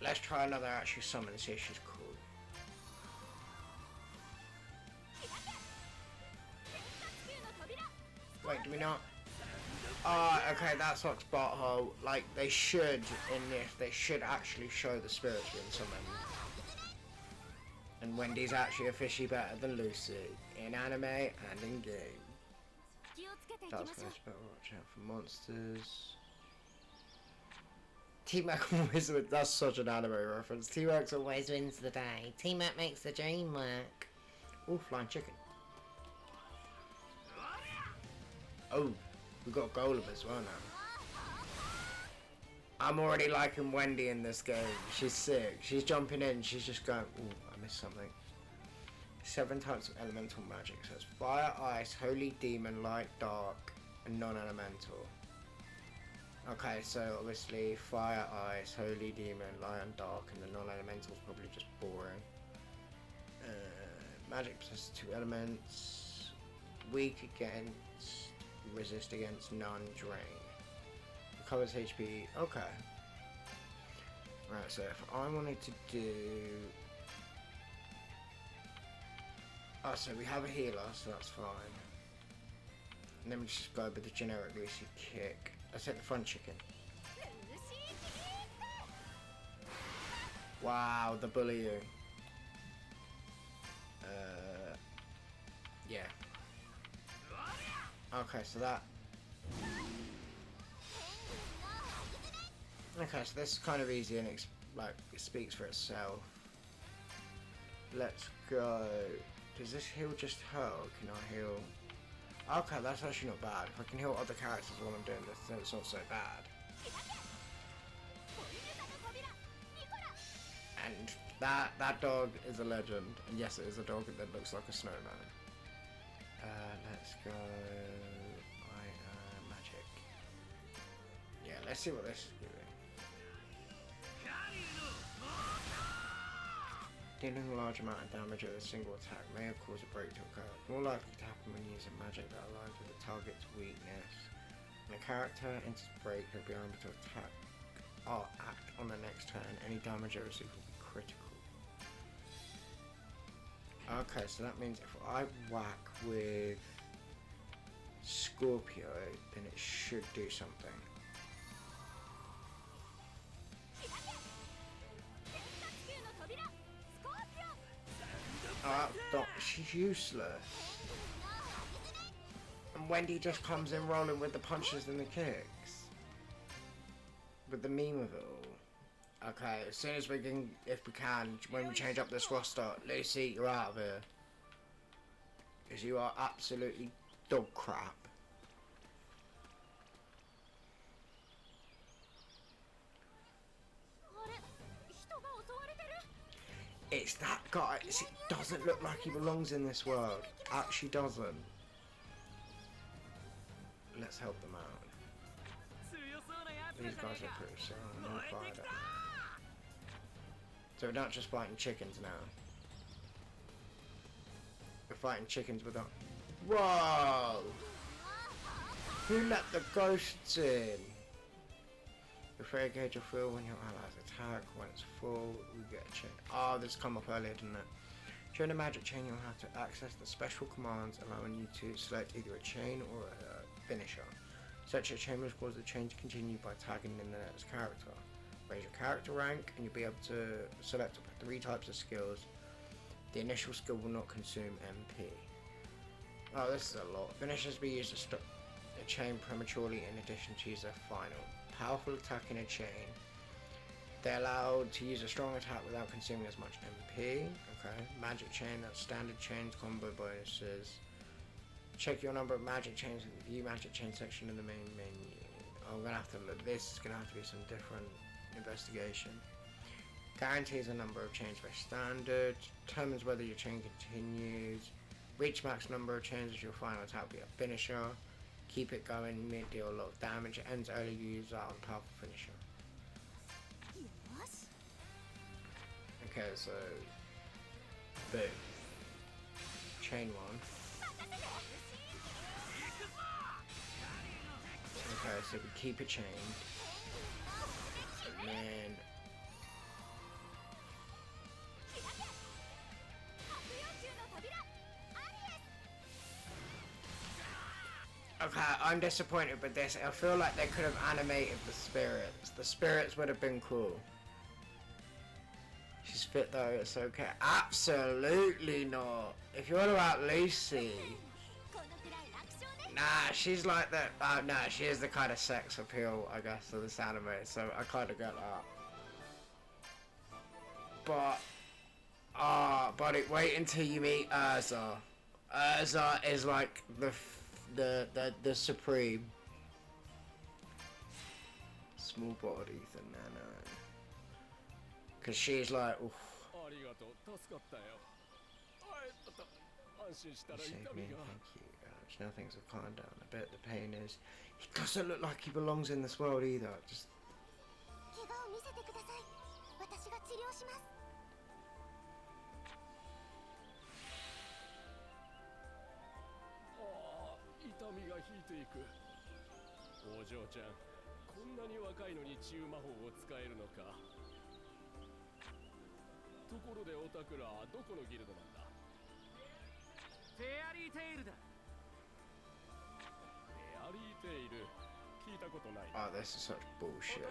Let's try another actual summon and see if she's cool. Wait, do we not? Oh, okay, that's Ox Butthole. Like, they should, in this, they should actually show the spirits being summoned. And Wendy's actually officially better than Lucy, in anime and in game. That's going to spell watch out for monsters. T-Mac always wins, that's such an anime reference. T-Mac always wins the day. T-Mac makes the dream work. Oh, flying chicken. Oh, we got Golem as well now. I'm already liking Wendy in this game. She's sick. She's jumping in. She's just going, ooh, I missed something. 7 types of elemental magic. So it's fire, ice, holy demon, light, dark, and non-elemental. Okay, so obviously fire, ice, holy demon, light, and dark, and the non-elemental is probably just boring. Magic possesses 2 elements. Weak against, resist against, none, drain. Recovers HP. Okay. Right, so if I wanted to do... Oh, so we have a healer, so that's fine. And then we just go with the generic Lucy kick. Let's hit the front chicken. Wow, the bullying. Yeah. Okay, so that... Okay, so this is kind of easy and it speaks for itself. Let's go. Does this heal just her, or can I heal? Okay, that's actually not bad. If I can heal other characters while I'm doing this, then it's not so bad. And that dog is a legend. And yes, it is a dog that looks like a snowman. Let's go. Magic. Yeah, let's see what this is doing. Dealing a large amount of damage with a single attack may have caused a break to occur. More likely to happen when using magic that aligns with the target's weakness. When a character enters break, they'll be able to attack or act on the next turn. Any damage they receive will be critical. Okay, so that means if I whack with Scorpio, then it should do something. She's useless. And Wendy just comes in rolling with the punches and the kicks. With the meme of it all. Okay, as soon as we can, if we can, when we change up this roster, Lucy, you're out of here. Because you are absolutely dog crap. It's that guy. It doesn't look like he belongs in this world. Actually doesn't. Let's help them out. These guys are pretty strong. No fighter. So we're not just fighting chickens now. We're fighting chickens with a... Whoa! Who let the ghosts in? The fairy gauge will fill when your allies attack. When it's full, we get a chain. Oh, this come up earlier, didn't it? During the magic chain, you'll have to access the special commands allowing you to select either a chain or a finisher. Such a chain will cause the chain to continue by tagging in the next character. Raise your character rank, and you'll be able to select up to 3 types of skills. The initial skill will not consume MP. Oh, this is a lot. Finishers be used to stop a chain prematurely in addition to use their final. Powerful attack in a chain. They're allowed to use a strong attack without consuming as much MP. Okay. Magic chain, that's standard chains, combo bonuses. Check your number of magic chains in the view magic chain section in the main menu. Oh, I'm gonna have to look. This is gonna have to be some different investigation. Guarantees a number of chains by standard. Determines whether your chain continues. Reach max number of chains as your final attack will be a finisher. Keep it going, may deal a lot of damage. It ends early, use that on powerful finisher. Okay, so boom. Chain 1. Okay, so we keep it chained. And then okay, I'm disappointed with this. I feel like they could have animated the spirits. The spirits would have been cool. She's fit though, it's okay. Absolutely not. If you're all about Lucy. Nah, she's like that. Nah, she is the kind of sex appeal, I guess, of this anime, so I kind of get that. But, buddy, wait until you meet Urza. Urza is like the supreme. Small body, thin nano. Cause she's like, oof. You saved me, thank you. Now things have calmed down a bit. The pain is. He doesn't look like he belongs in this world either. Just. Oh, this is such bullshit.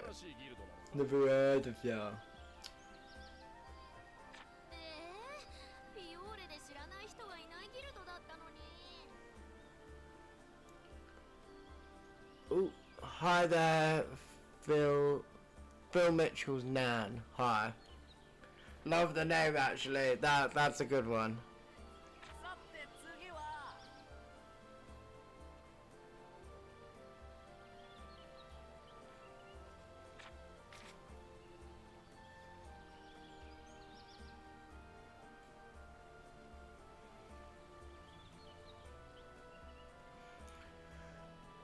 Never heard of ya. Oh, hi there, Phil Mitchell's Nan. Hi. Love the name actually. That's a good one.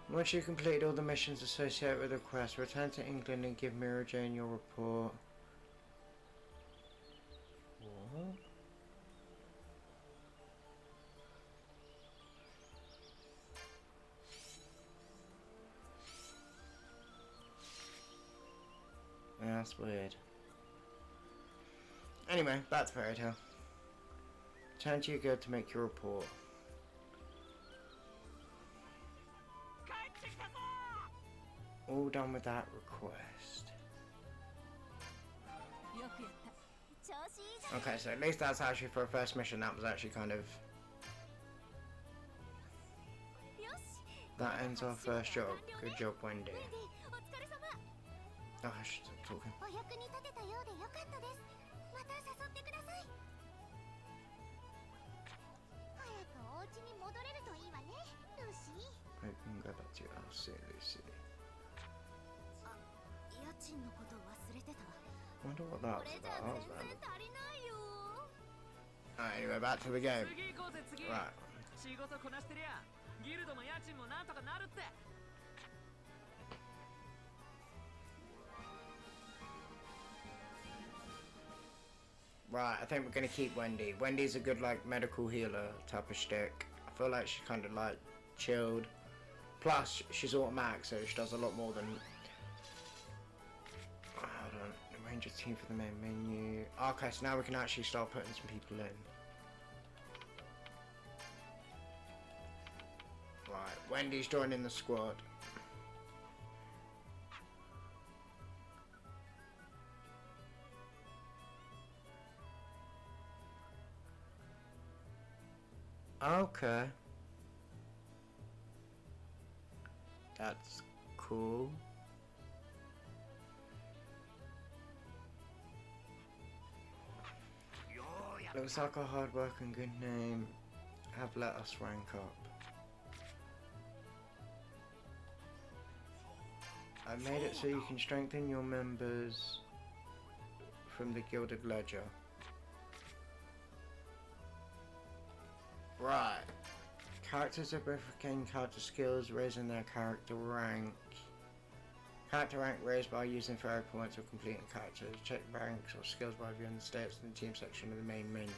Once you complete all the missions associated with the quest, return to England and give Mira Jane your report. What? Yeah, that's weird. Anyway, back to Fairy Tail. Return to your guild to make your report. All done with that request. 調子いいじゃん。 Okay, so at least that's actually for a first mission. That was actually kind of... よし。 That ends our first job. Good job, Wendy. ウェンディ、お疲れ様。 Oh, I should stop talking. お役に立てたようでよかったです。また誘ってください。早くお家に戻れるといいわね、ルーシー。 Hope you can go back to your house soon, Lucy. あ、家賃のこと忘れてた。 I wonder what that こ was れじゃ about. That 全 was 然 random. 足りないよ。 Alright, anyway, back to the game. 次行こうぜ次 Right. 仕事こなしてりゃギルドの家賃もなんとかなるって。 Right, I think we're gonna keep Wendy. Wendy's a good, like, medical healer type of shtick. I feel like she's kind of, like, chilled. Plus, she's automatic, so she does a lot more than... Hold on. Arrange a team for the main menu. Okay, so now we can actually start putting some people in. Right, Wendy's joining the squad. Okay. That's cool. Looks like a hard work and good name have let us rank up. I made it so you can strengthen your members from the Gilded Ledger. Right. Characters are both gain character skills, raising their character rank. Character rank raised by using fairy points or completing characters. Check ranks or skills by viewing the stats in the team section of the main menu.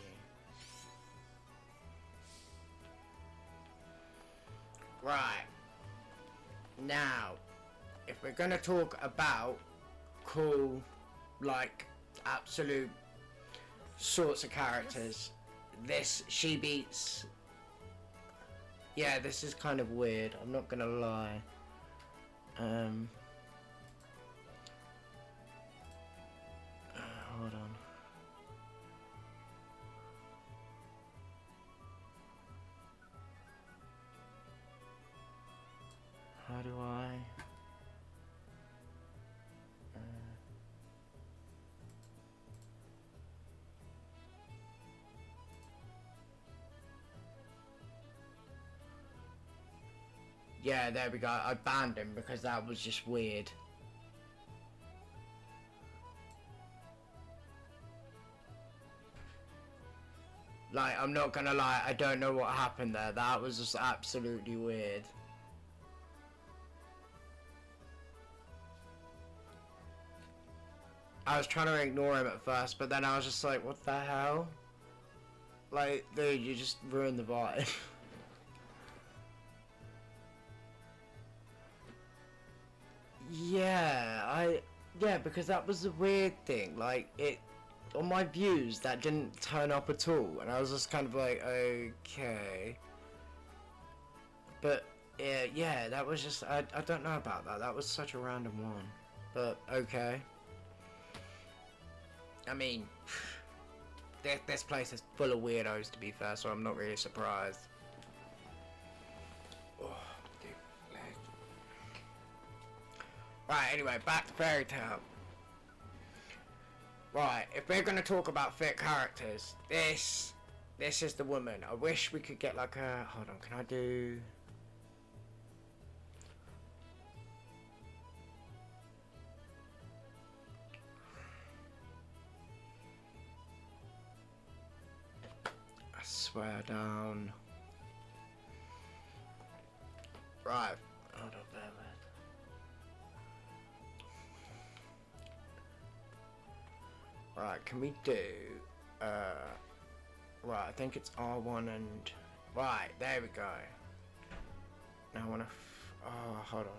Right. Now, if we're gonna talk about cool, like, absolute sorts of characters, this, she beats... Yeah, this is kind of weird, I'm not gonna lie. Hold on. How do I... Yeah, there we go. I banned him because that was just weird. Like, I'm not gonna lie, I don't know what happened there. That was just absolutely weird. I was trying to ignore him at first, but then I was just like, what the hell? Like, dude, you just ruined the vibe. Yeah, because that was a weird thing. Like, it, on my views, that didn't turn up at all, and I was just kind of like, okay. But, yeah, that was just, I don't know about that. That was such a random one. But, okay. I mean, this place is full of weirdos, to be fair, so I'm not really surprised. Oh, dude, leg. Right, anyway, back to Fairy Tail. Right, if we're gonna talk about fit characters, this is the woman. I wish we could get like a, hold on, can I do... I swear down. Right, hold on, bear with. Right, can we do, right, I think it's R1 and, right, there we go. Now I wanna, oh, hold on.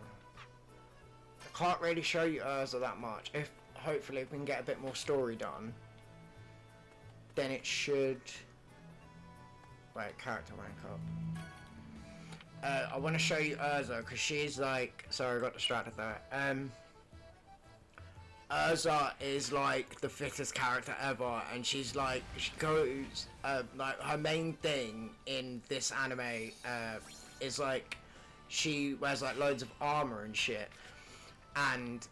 I can't really show you Urza that much. If, hopefully, if we can get a bit more story done, then it should, wait, character rank up. I want to show you Urza, because she's like, sorry, I got distracted there. Urza is like the fittest character ever, and she's like, she goes, like her main thing in this anime is like she wears like loads of armor and shit, and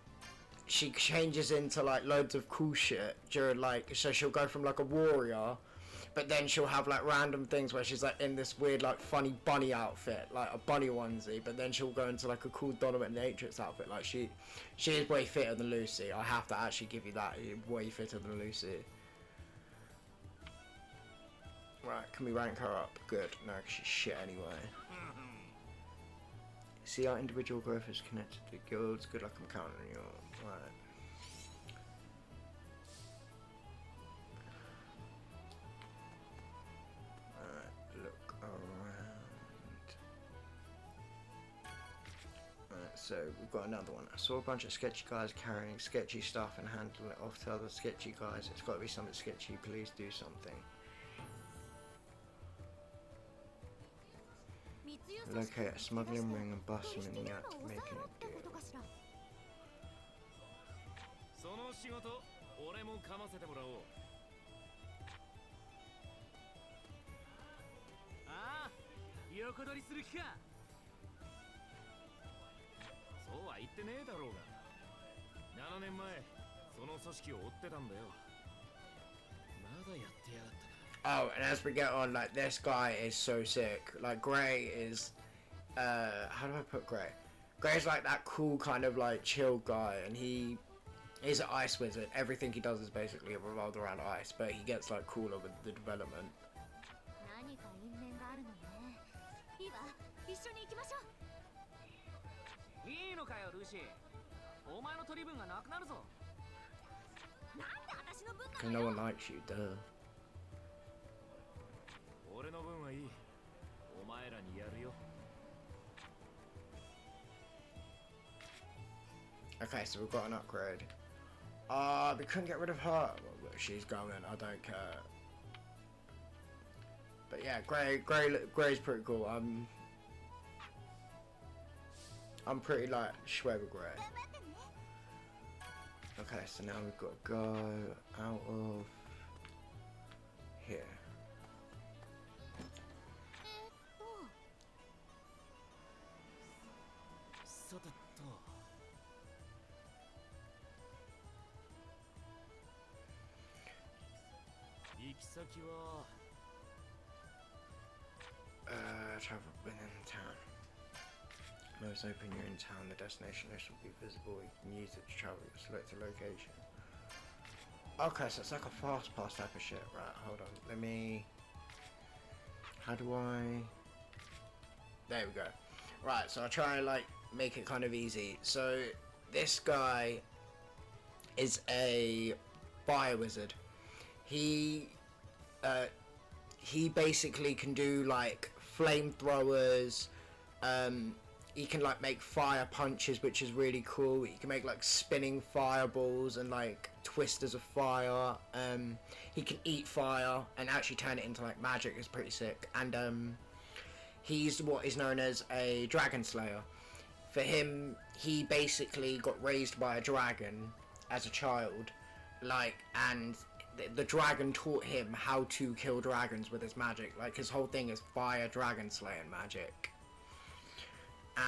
she changes into like loads of cool shit during like, so she'll go from like a warrior, but then she'll have like random things where she's like in this weird like funny bunny outfit, like a bunny onesie, but then she'll go into like a cool dominatrix outfit. Like she is way fitter than Lucy. I have to actually give you that. You're way fitter than Lucy. Right, can we rank her up? Good. No, 'cause she's shit anyway. See, our individual growth is connected to guilds. Good luck, I'm counting on you. Right. Look around. Right, so we've got another one. I saw a bunch of sketchy guys carrying sketchy stuff and handling it off to other sketchy guys. It's got to be something sketchy. Please do something. Locate a smuggling ring and bust him in the act of making a deal. その仕事俺もかませてもらおう。ああ、横取りする気か。そうは言ってねえだろうが。7年前その組織を追ってたんだよ。まだやってやがったか。 Oh, and as we get on, like, this guy is so sick. Like, Gray is, how do I put Gray? Gray's like that cool kind of like chill guy, and he's an ice wizard. Everything he does is basically revolved around ice, but he gets like cooler with the development. 何か因縁があるのね。いいわ、一緒に行きましょう。いいのかよ、ルーシー。お前の取り分がなくなるぞ。なんで私の分 Because な no の one よ。 likes you, duh. 俺の分はいい。お前らにやるよ。 Okay, so we've got an upgrade. We couldn't get rid of her. Well, look, she's going, I don't care. But yeah, Gray's pretty cool. I'm pretty like Schweber Gray. Okay, so now we've got to go out of here. Travel within town. Most open you're in town, the destination list will be visible. You can use it to travel your selected location. Okay, so it's like a fast pass type of shit. Right, hold on. Let me... How do I... There we go. Right, so I'll try and like make it kind of easy. So this guy is a fire wizard. He basically can do like flamethrowers. He can like make fire punches, which is really cool. He can make like spinning fireballs and like twisters of fire. He can eat fire and actually turn it into like magic. It's pretty sick. And he's what is known as a dragon slayer. For him, he basically got raised by a dragon as a child, like, and the dragon taught him how to kill dragons with his magic. Like, his whole thing is fire dragon slaying magic.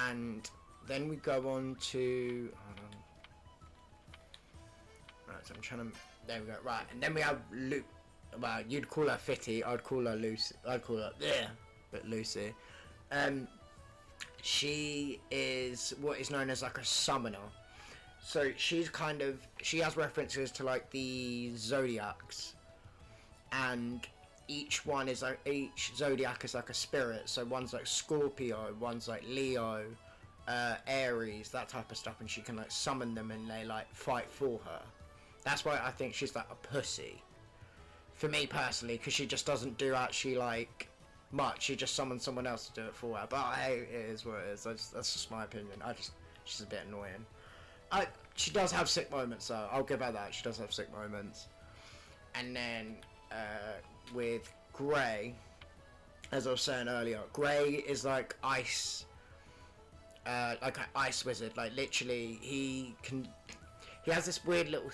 And then we go on to... Hold on. Right, so I'm trying to... There we go. Right, and then we have Luke. Well, you'd call her Fitty. I'd call her Lucy. I'd call her... Yeah, but Lucy. She is what is known as like a summoner. So she's kind of... She has references to like the zodiacs. And each one is like... Each zodiac is like a spirit. So one's like Scorpio, one's like Leo, Aries, that type of stuff. And she can like summon them and they like fight for her. That's why I think she's like a pussy. For me personally, because she just doesn't do actually like much. She just summons someone else to do it for her. But hey, it is what it is. That's just my opinion. She's a bit annoying. She does have sick moments though. I'll give her that. She does have sick moments. And then with Gray, as I was saying earlier, Gray is like ice, like an ice wizard. Like literally, He has this weird little.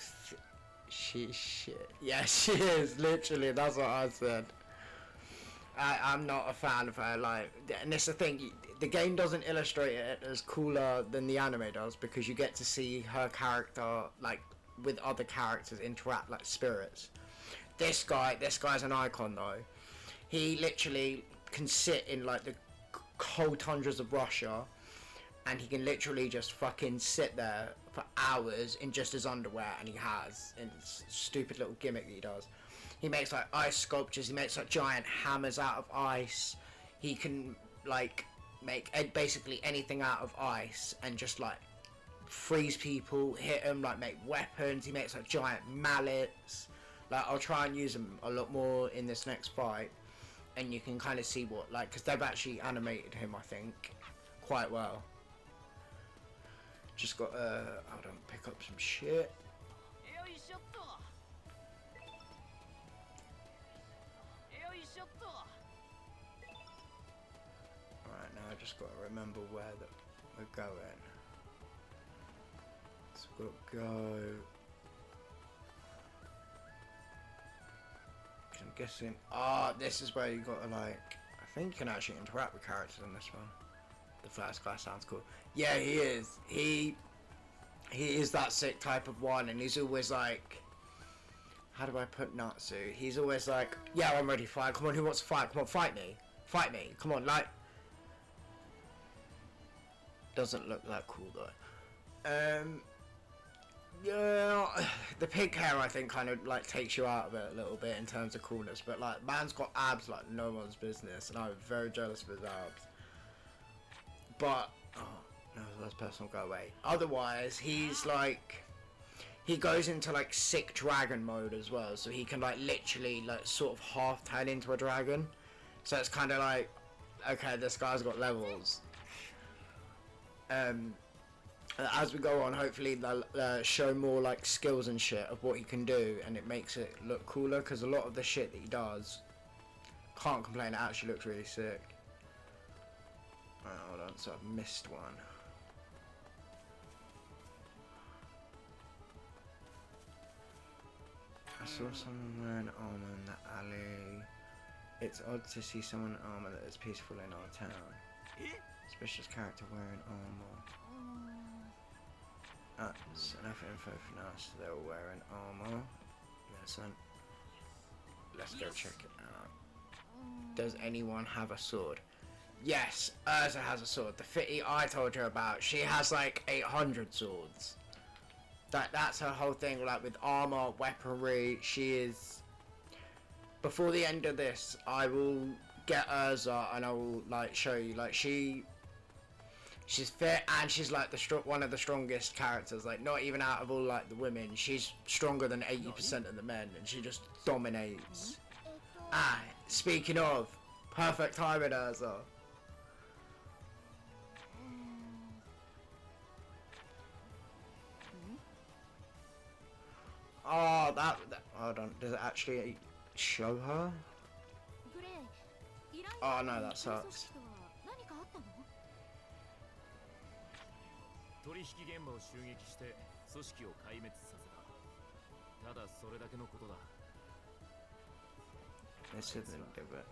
Shit. Yeah, she is. Literally, that's what I said. I'm not a fan of her. Like, and it's the thing. The game doesn't illustrate it as cooler than the anime does because you get to see her character like with other characters interact like spirits. This guy's an icon though. He literally can sit in like the cold tundras of Russia, and he can literally just fucking sit there for hours in just his underwear, and he has in his stupid little gimmick that he does. He makes like ice sculptures. He makes like giant hammers out of ice. He can like make basically anything out of ice and just like freeze people, hit them, like make weapons. He makes like giant mallets. Like I'll try and use them a lot more in this next fight, and you can kind of see what like because they've actually animated him I think quite well. Just got hold on, pick up some shit. Right, now I just got to remember where we're going. So we've got to go. I'm guessing. This is where you got to like. I think you can actually interact with characters in this one. The first guy sounds cool. Yeah, he is. He is that sick type of one, and he's always like. How do I put Natsu? He's always like, yeah, I'm ready to fight. Come on, who wants to fight? Come on, fight me. Fight me. Come on, like. Doesn't look that cool though. Yeah, the pink hair I think kind of like takes you out of it a little bit in terms of coolness, but like man's got abs like no one's business, and I'm very jealous of his abs. But no, that's personal. Go away. Otherwise, he's like he goes into like sick dragon mode as well, so he can like literally like sort of half turn into a dragon. So it's kind of like, okay, this guy's got levels. As we go on, hopefully they'll show more like skills and shit of what he can do, and it makes it look cooler, because a lot of the shit that he does, can't complain, it actually looks really sick. Alright, hold on, so I've missed one. I saw someone wearing armour in the alley. It's odd to see someone in armour that is peaceful in our town. Suspicious character wearing armour. That's enough info for now, so they're all wearing armour. Let's go check it out. Does anyone have a sword? Yes, Urza has a sword. The fitty I told you about, she has like 800 swords. That's her whole thing, like with armour, weaponry. She is... Before the end of this, I will get Urza and I will like show you, like she's fit, and she's like one of the strongest characters, like not even out of all like the women, she's stronger than 80% of the men, and she just dominates. Speaking of, perfect timing, Urza. Oh, that hold on, does it actually show her? Oh no, that sucks. 取引現場を襲撃して組織を壊滅させた。ただそれだけのことだ。 This isn't it.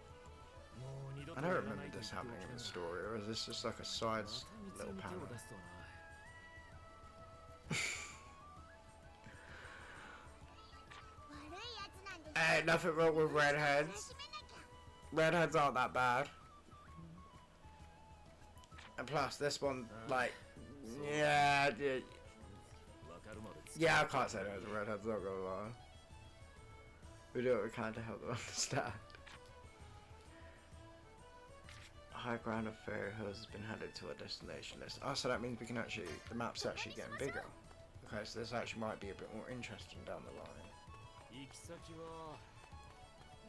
I don't remember this happening in the story, or is this just like a side little panel? Hey, nothing wrong with redheads. Redheads aren't that bad. And plus, this one, like, yeah, I can't say there's a redhead's, not gonna lie. We do what we can to help them understand. High ground of Fairy Hills has been added to our destination list. Oh, so that means we can actually, the map's actually getting bigger. Okay, so this actually might be a bit more interesting down the line.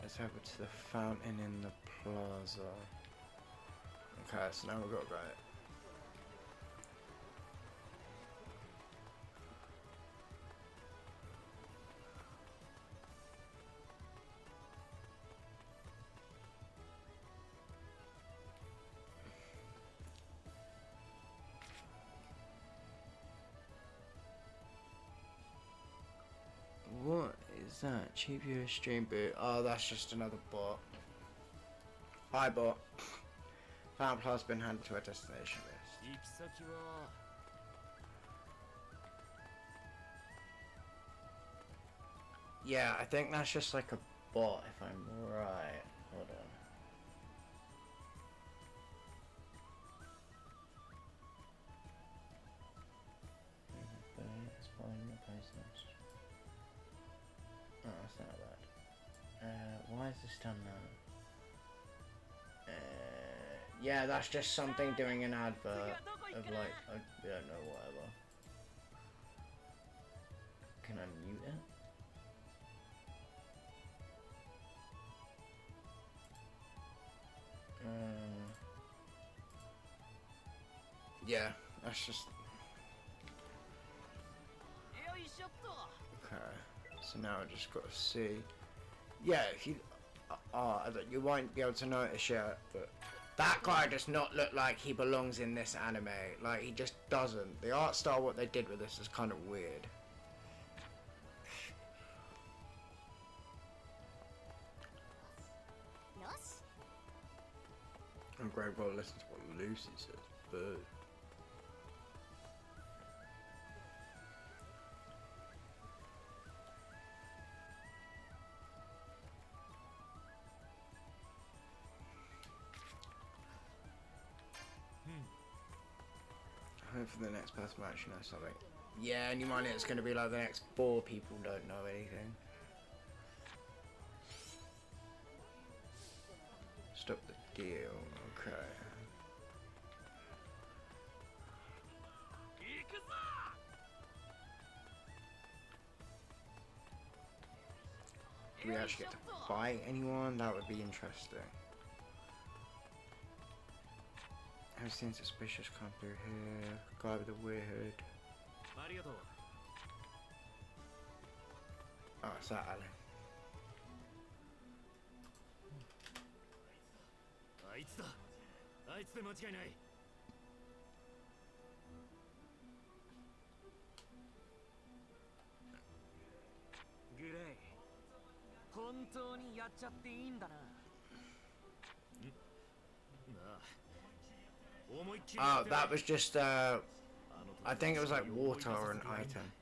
Let's head over to the fountain in the plaza. Okay, so now we've got to go. that? Cheap US stream boot. Oh, that's just another bot. Hi bot. Found plus been handed to a destination list. 行き先は Yeah, I think that's just like a bot if I'm right. Hold on. Oh, that's not bad. Why is this done now? Yeah, that's just something doing an advert of like, I don't know, whatever. Can I mute it? Yeah, that's just... Okay, so now I just got to see. Yeah, if you... you won't be able to notice yet, but... That guy does not look like he belongs in this anime. Like, he just doesn't. The art style, what they did with this is kind of weird. I'm great, well, listen to what Lucy says. Boo. I hope for the next person will actually know something. Yeah, and you mind it's going to be like the next 4 people don't know anything. Stop the deal. Okay. Do we actually get to fight anyone? That would be interesting. I've seen suspicious come through here. Guy with a weird hood. Oh, it's that alley. あいつだ。あいつで間違いない。グレイ、本当にやっちゃっていいんだな。Oh, that was just I think it was like water or an item.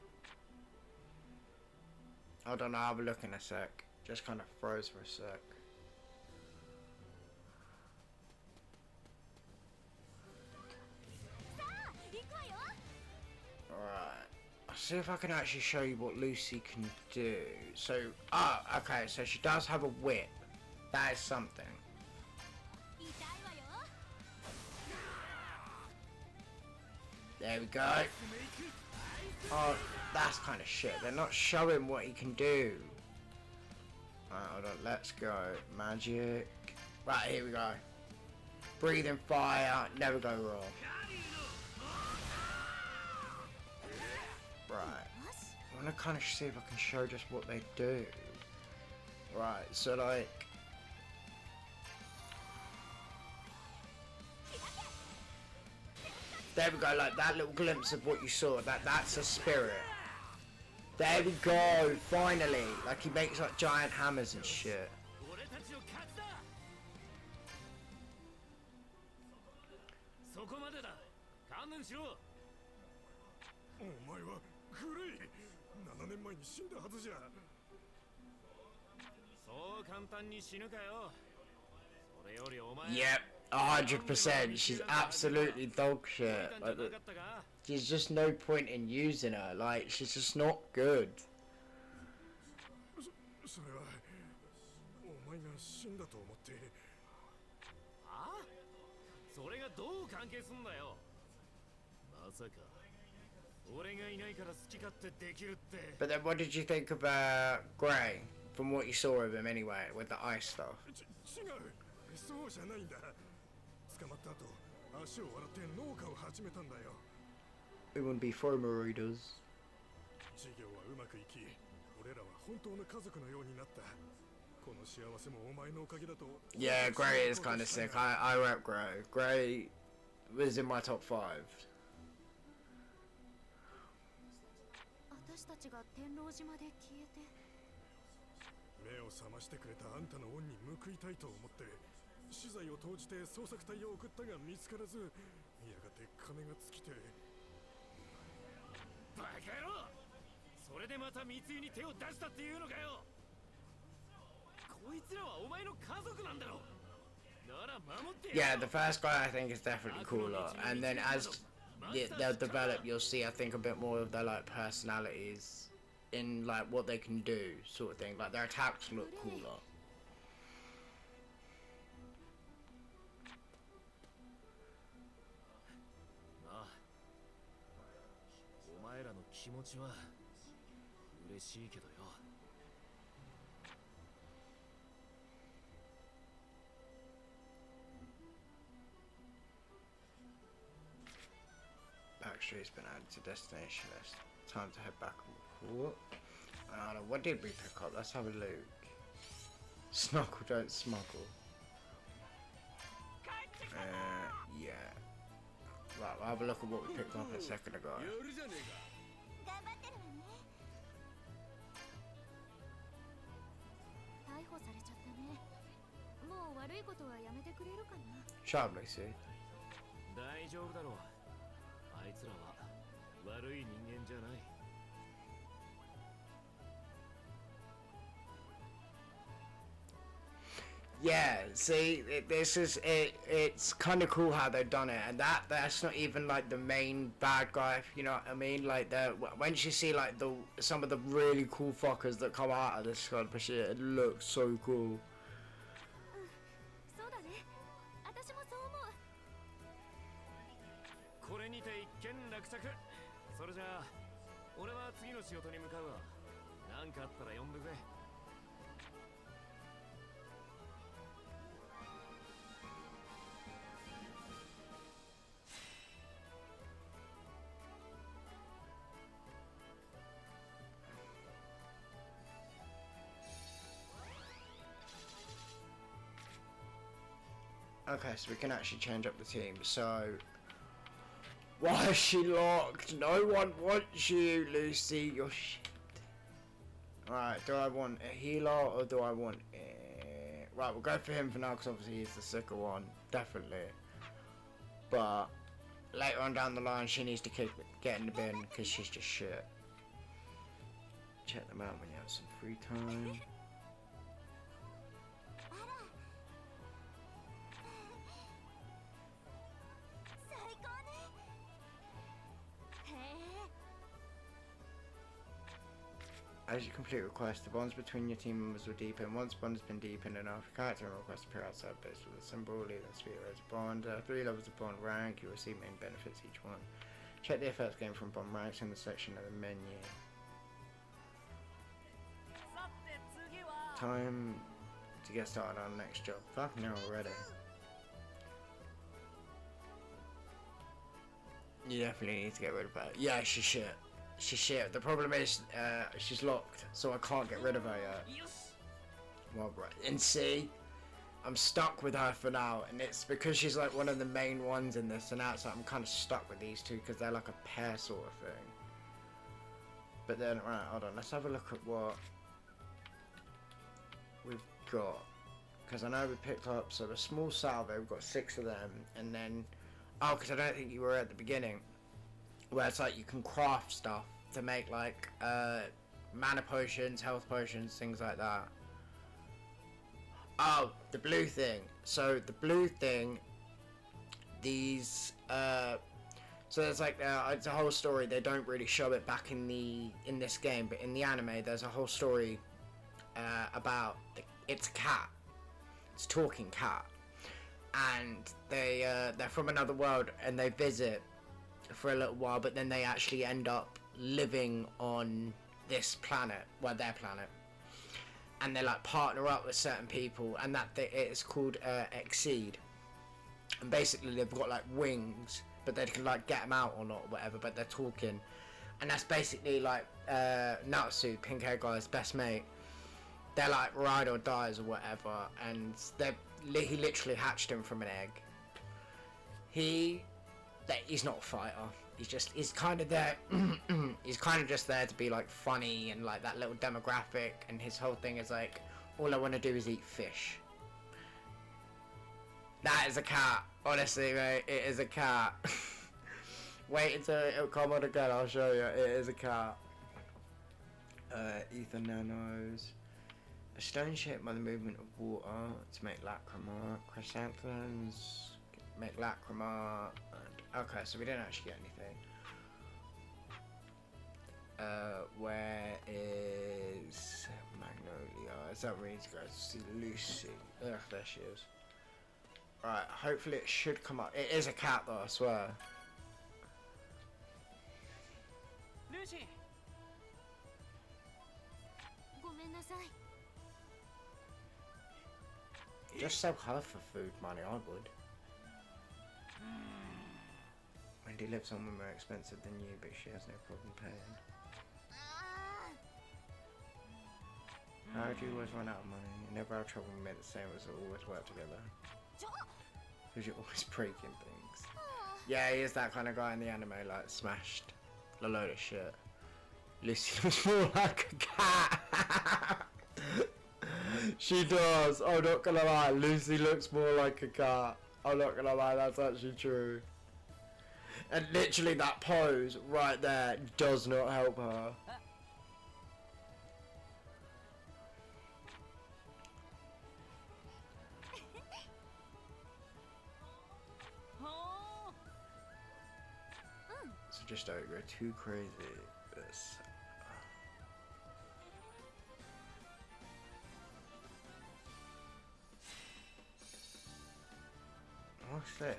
Hold on, I'll have a look in a sec. Just kind of froze for a sec. Alright. I'll see if I can actually show you what Lucy can do. So, okay, so she does have a whip. That is something. There we go. Oh, that's kind of shit. They're not showing what he can do. Alright, hold on. Let's go. Magic. Right, here we go. Breathing fire. Never go wrong. Right. I want to kind of see if I can show just what they do. Right, so like... There we go, like that little glimpse of what you saw, that's a spirit. There we go, finally. Like he makes like giant hammers and shit. Yep. 100%, she's absolutely dog shit. Like, there's just no point in using her. Like, she's just not good. But then, what did you think of Gray? From what you saw of him, anyway, with the ice stuff. そうじゃないんだ。捕まった後、足を洗って農家を始めたんだよ。It wouldn't be for Maritas. 事業はうまくいき、俺らは本当の家族のようになった。この幸せもお前のおかげだと。Yeah, Gray is kind of sick. I rep Gray. Gray was in my top 5. 私たちが天狼島で消えて目を覚ましてくれたあんたの恩に報いたいと思って資材を投じて捜索隊を送ったが見つからず、やがて金が尽きて。バカ野郎、それでまた密輸に手を出したっていうのかよ。こいつらはお前の家族なんだろ。なら守ってや Yeah, the first guy I think is definitely cooler, and then as they'll develop, you'll see I think a bit more of their like personalities in like what they can do, sort of thing. Like their attacks look cooler. ああ、お前らの気持ちは嬉しいけどよ。Backstreet's been added to destination list. Time to head back and report. What did we pick up? Let's have a look. Snuckle, don't smuggle. Yeah. Right, we'll have a look at what we picked up a second ago. やるじゃねえか。頑張ってるわね。逮捕されちゃったね。もう悪いことはやめてくれるかな。 Shut up, Lucy. 大丈夫だろう。あいつらは悪い人間じゃない。Yeah, see, this is it. It's kind of cool how they've done it, and that's not even like the main bad guy. You know what I mean? Like once you see like some of the really cool fuckers that come out of this squad for shit, it looks so cool. そうだね。私もそう思う。これにて一件落着。それじゃあ俺は次の仕事に向かうわ。なんかあったら呼んでくれ。Okay, so we can actually change up the team. So, why is she locked? No one wants you, Lucy. You're shit. Alright, do I want a healer or do I want... Right, we'll go for him for now because obviously he's the sicker one. Definitely. But, later on down the line, she needs to get in the bin because she's just shit. Check them out when you have some free time. 最高ね。へえ。 As you complete requests, the bonds between your team members will deepen. Once a bond has been deepened enough, a character and request appear outside base with a symbol, leading to speed as a bond. 3 levels of bond rank, you receive main benefits each one. Check the effects gained from bond ranks in the section of the menu. Time to get started on the next job. Fuck no already. You definitely need to get rid of her. Yeah, she's shit. She's shit. The problem is, she's locked, so I can't get rid of her yet. Well, right. And see, I'm stuck with her for now, and it's because she's like one of the main ones in this, and now it's like I'm kind of stuck with these two because they're like a pair sort of thing. But then, right, hold on. Let's have a look at what we've got, because I know we picked up, so the small salvo, we've got 6 of them, and then, oh, because I don't think you were at the beginning, where it's like you can craft stuff to make like mana potions, health potions, things like that. Oh, the blue thing. So the blue thing, these so there's like it's a whole story. They don't really show it back in this game, but in the anime there's a whole story about it's a cat. It's a talking cat, and they're from another world, and they visit for a little while, but then they actually end up living on this planet, well, their planet, and they like partner up with certain people, and it's called Exceed, and basically they've got like wings, but they can like get them out or not or whatever, but they're talking, and that's basically like Natsu, pink hair guy's best mate. They're like ride or dies or whatever, and he literally hatched him from an egg. He's not a fighter. He's kind of there. He's kind of just there to be like funny and like that little demographic. And his whole thing is like, All I want to do is eat fish. That is a cat. Honestly, mate, it is a cat. Wait until it'll come on again, I'll show you. It is a cat. Ether nanos. A stone shaped by the movement of water to make lacrima. Chrysanthemums make lacrima. And, okay, so we didn't actually get anything. Where is Magnolia? Is that where we need to go to see Lucy? Ugh, there she is. Right, hopefully it should come up. It is a cat though, I swear. Lucy. ごめんなさい。 Just sell her for food money, I would. Wendy lives somewhere more expensive than you, but she has no problem paying. How do you always run out of money? You never have trouble when we make the same as always work together. Because you're always breaking things. Yeah, he is that kind of guy in the anime, like smashed a load of shit. Lucy looks more like a cat. She does. I'm not gonna lie. Lucy looks more like a cat. I'm not gonna lie. That's actually true. And literally that pose right there does not help her. So just don't go too crazy. This. What's this?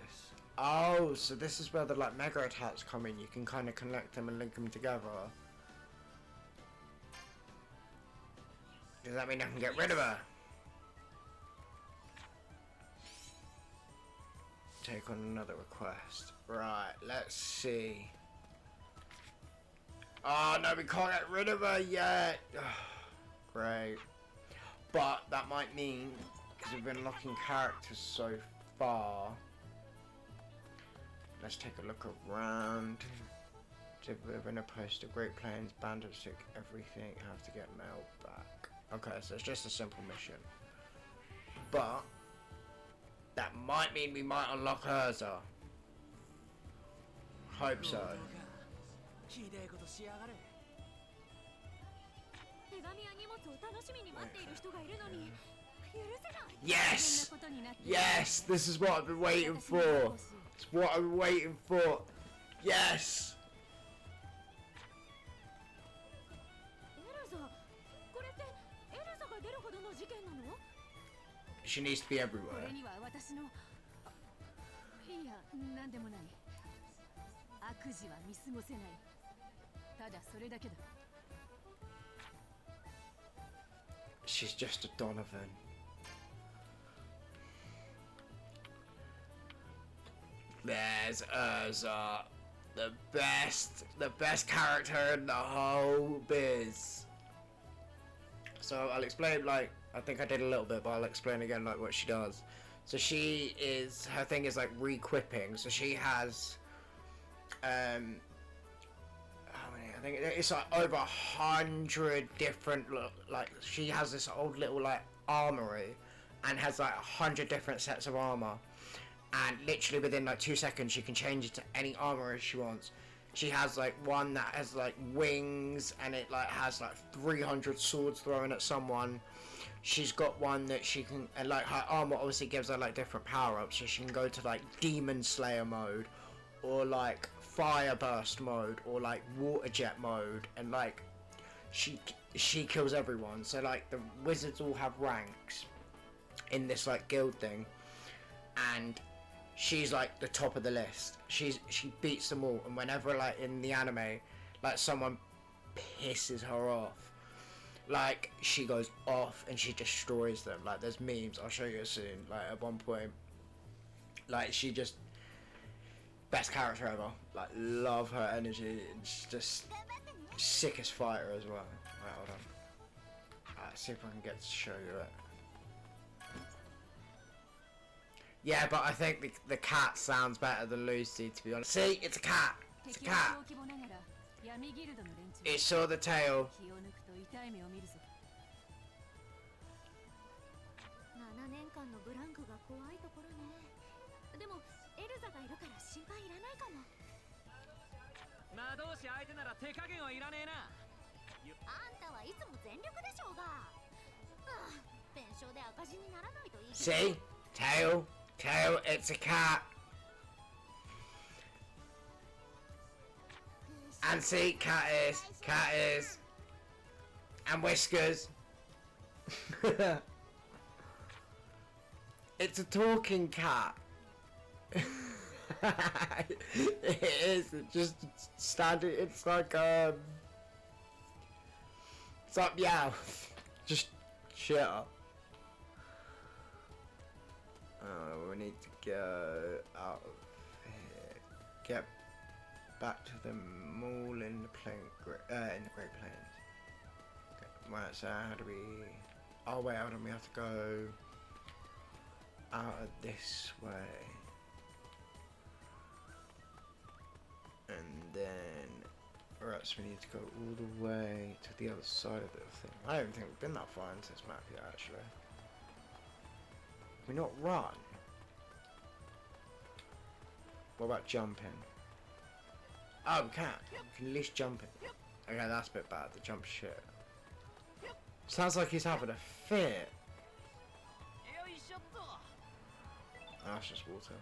Oh, so this is where the like mega attacks come in. You can kind of connect them and link them together. Does that mean I can get rid of her? Take on another request. Right, let's see. Oh no, we can't get rid of her yet. Great. But that might mean, because we've been unlocking characters so far. Let's take a look around. We're in a post of Great Plains, Bandit Stick, everything. Have to get mail back. Okay, so it's just a simple mission. But that might mean we might unlock Urza. Hope so. ひでえことしやがれ。手紙や荷物を楽しみに待っている人がいるのに許せない。 Yes! Yes! This is what I've been waiting for! It's what I've been waiting for! Yes! エルザ、これってエルザが出るほどの事件なの？ She needs to be こ everywhere. れには私のいや、なんでもない。悪事は見過ごせない。ただそれだけだ。 She's just a Donovan. There's Urza. The best character in the whole biz. So I'll explain, like, I think I did a little bit, but I'll explain again, like, what she does. So she is, her thing is, like, re-equipping. So she has, how many? I think it's, like, over 100 different, like, she has this old little, like, armory, and has, like, 100 different sets of armor. And literally within like 2 seconds she can change it to any armor she wants. She has like one that has like wings and it like has like 300 swords thrown at someone. She's got one that she can, and like her armor obviously gives her like different power-ups, so she can go to like Demon Slayer mode, or like Fire Burst mode, or like Water Jet mode, and like she kills everyone. So like the wizards all have ranks in this like guild thing, and she's like the top of the list. She beats them all, and whenever like in the anime, like someone pisses her off, like she goes off and she destroys them. Like there's memes, I'll show you soon. Like at one point, like she just best character ever. Like love her energy, and she's just sickest fighter as well. Right, hold on. Alright, see if I can get to show you it. Yeah, but I think the cat sounds better than Lucy, to be honest. See, it's a cat. It's a cat. It saw the tail. 怖いところね。でもエルザがいるから心配いらないかも。魔導士相手なら手加減はいらねえな。あんたはいつも全力でしょうが。弁償で赤字にならないといいけど。 See? Tail, it's a cat. And see, cat ears. And whiskers. It's a talking cat. It is, it just standing, it's like yeah, just shut up. We need to go out of here. Get back to the mall in the in the Great Plains. Okay, right, so how do we... Oh wait, hold on, we have to go out of this way. And then... Right, so we need to go all the way to the other side of the thing. I don't think we've been that far into this map yet, actually. Can we not run? What about jumping? Oh, we can. We can at least jump it. Okay, that's a bit bad. The jump shit. Sounds like he's having a fit. Oh, that's just water.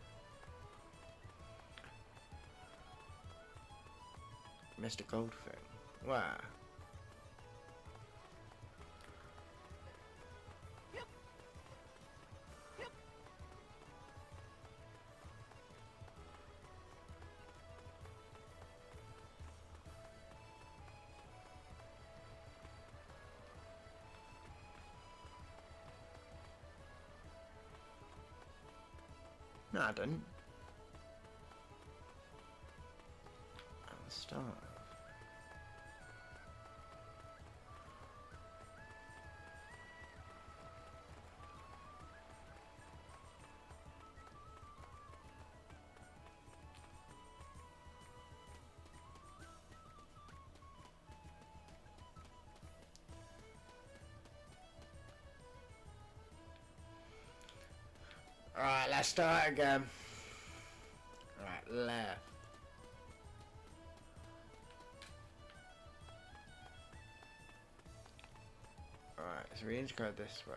Mr. Goldfin. Where? No, I didn't. At the start. Alright, let's start again. Alright, left. Alright, so we need to go this way.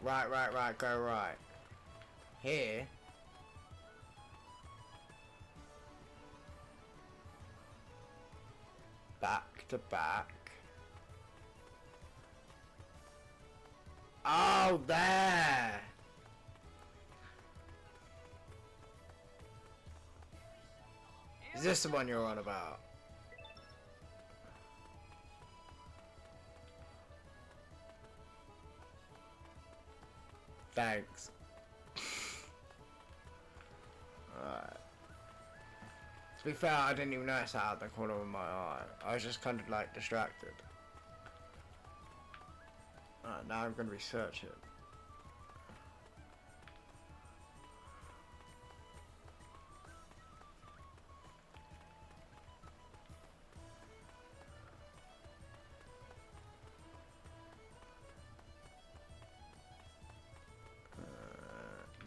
Right, go right. Here. Back to back. Oh, there! Is this the one you're on about? Thanks. Alright. To be fair, I didn't even notice that out of the corner of my eye. I was just kind of like distracted. Alright, now I'm going to research it.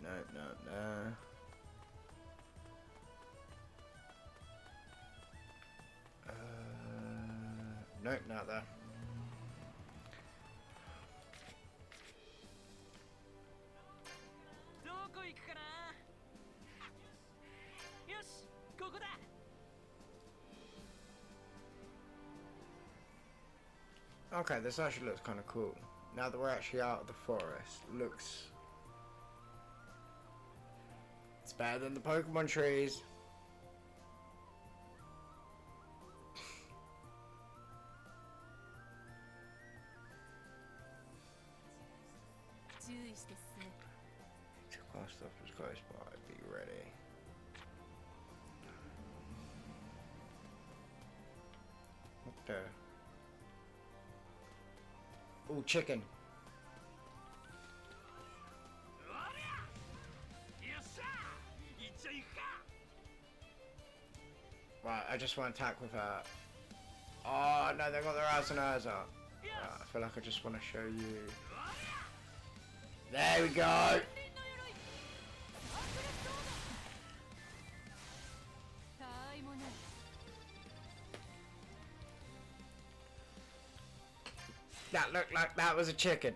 No. Nope, not there. Okay, this actually looks kind of cool. Now that we're actually out of the forest, looks... It's better than the Pokemon trees. Class stuff was close by, be ready. What the? Ooh, chicken. Right, I just want to attack with her. Oh no, they got their eyes on hers up. I feel like I just want to show you. There we go. That looked like that was a chicken.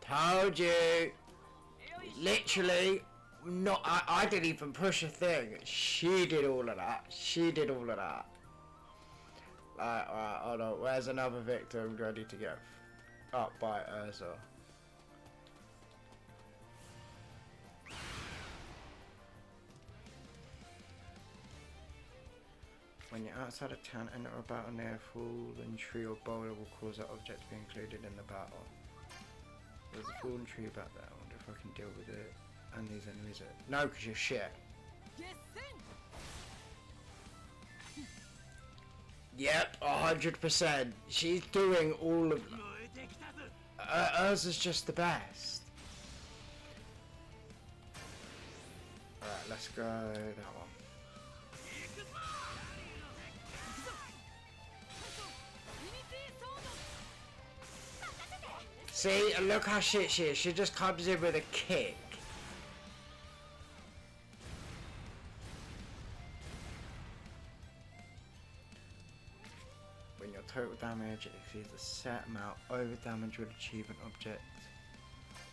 Told you. Literally, not. I didn't even push a thing. She did all of that. She did all of that. Alright, hold on. Where's another victim ready to get up by Urza? When you're outside a town, enter a battle near a fallen tree or boulder will cause that object to be included in the battle. There's a fallen tree back there. I wonder if I can deal with it. And these enemies are... No, because you're shit. Yep, 100%. She's doing all of them. Urza's just the best. Alright, let's go that one. See, and look how shit she is. She just comes in with a kick. When your total damage exceeds a set amount, over damage will achieve an object.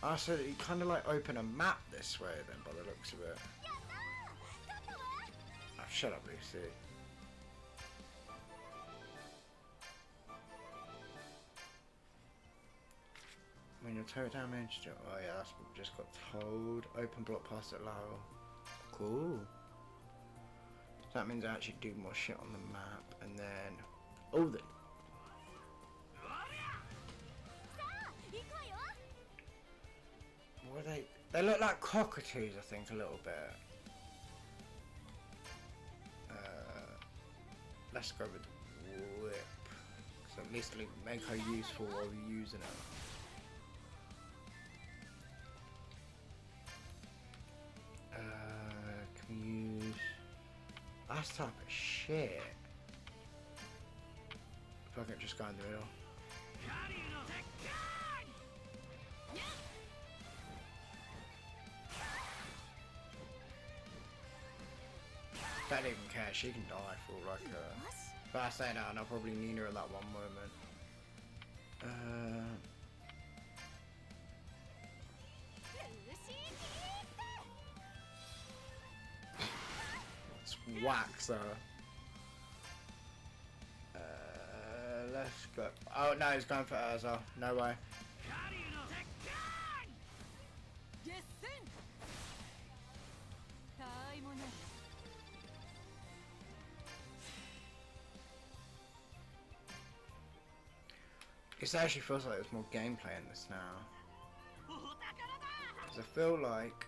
Ah, so you kind of like open a map this way then, by the looks of it. Oh, shut up, Lucy. When your total damage, oh yeah, that's what we just got told. Open block past at Lyle. Cool. So that means I actually do more shit on the map, and then, oh then. What are they? They look like cockatoos, I think, a little bit. Let's go with whip, so at least it'll make her useful while we're using it. Can we use that type of shit? If I can just go in the middle. Don't even care, she can die for like a... But I say that and I'll probably need her at that one moment. Wax her. Let's go. Oh no, he's going for Urza. No way. It actually feels like there's more gameplay in this now. Because I feel like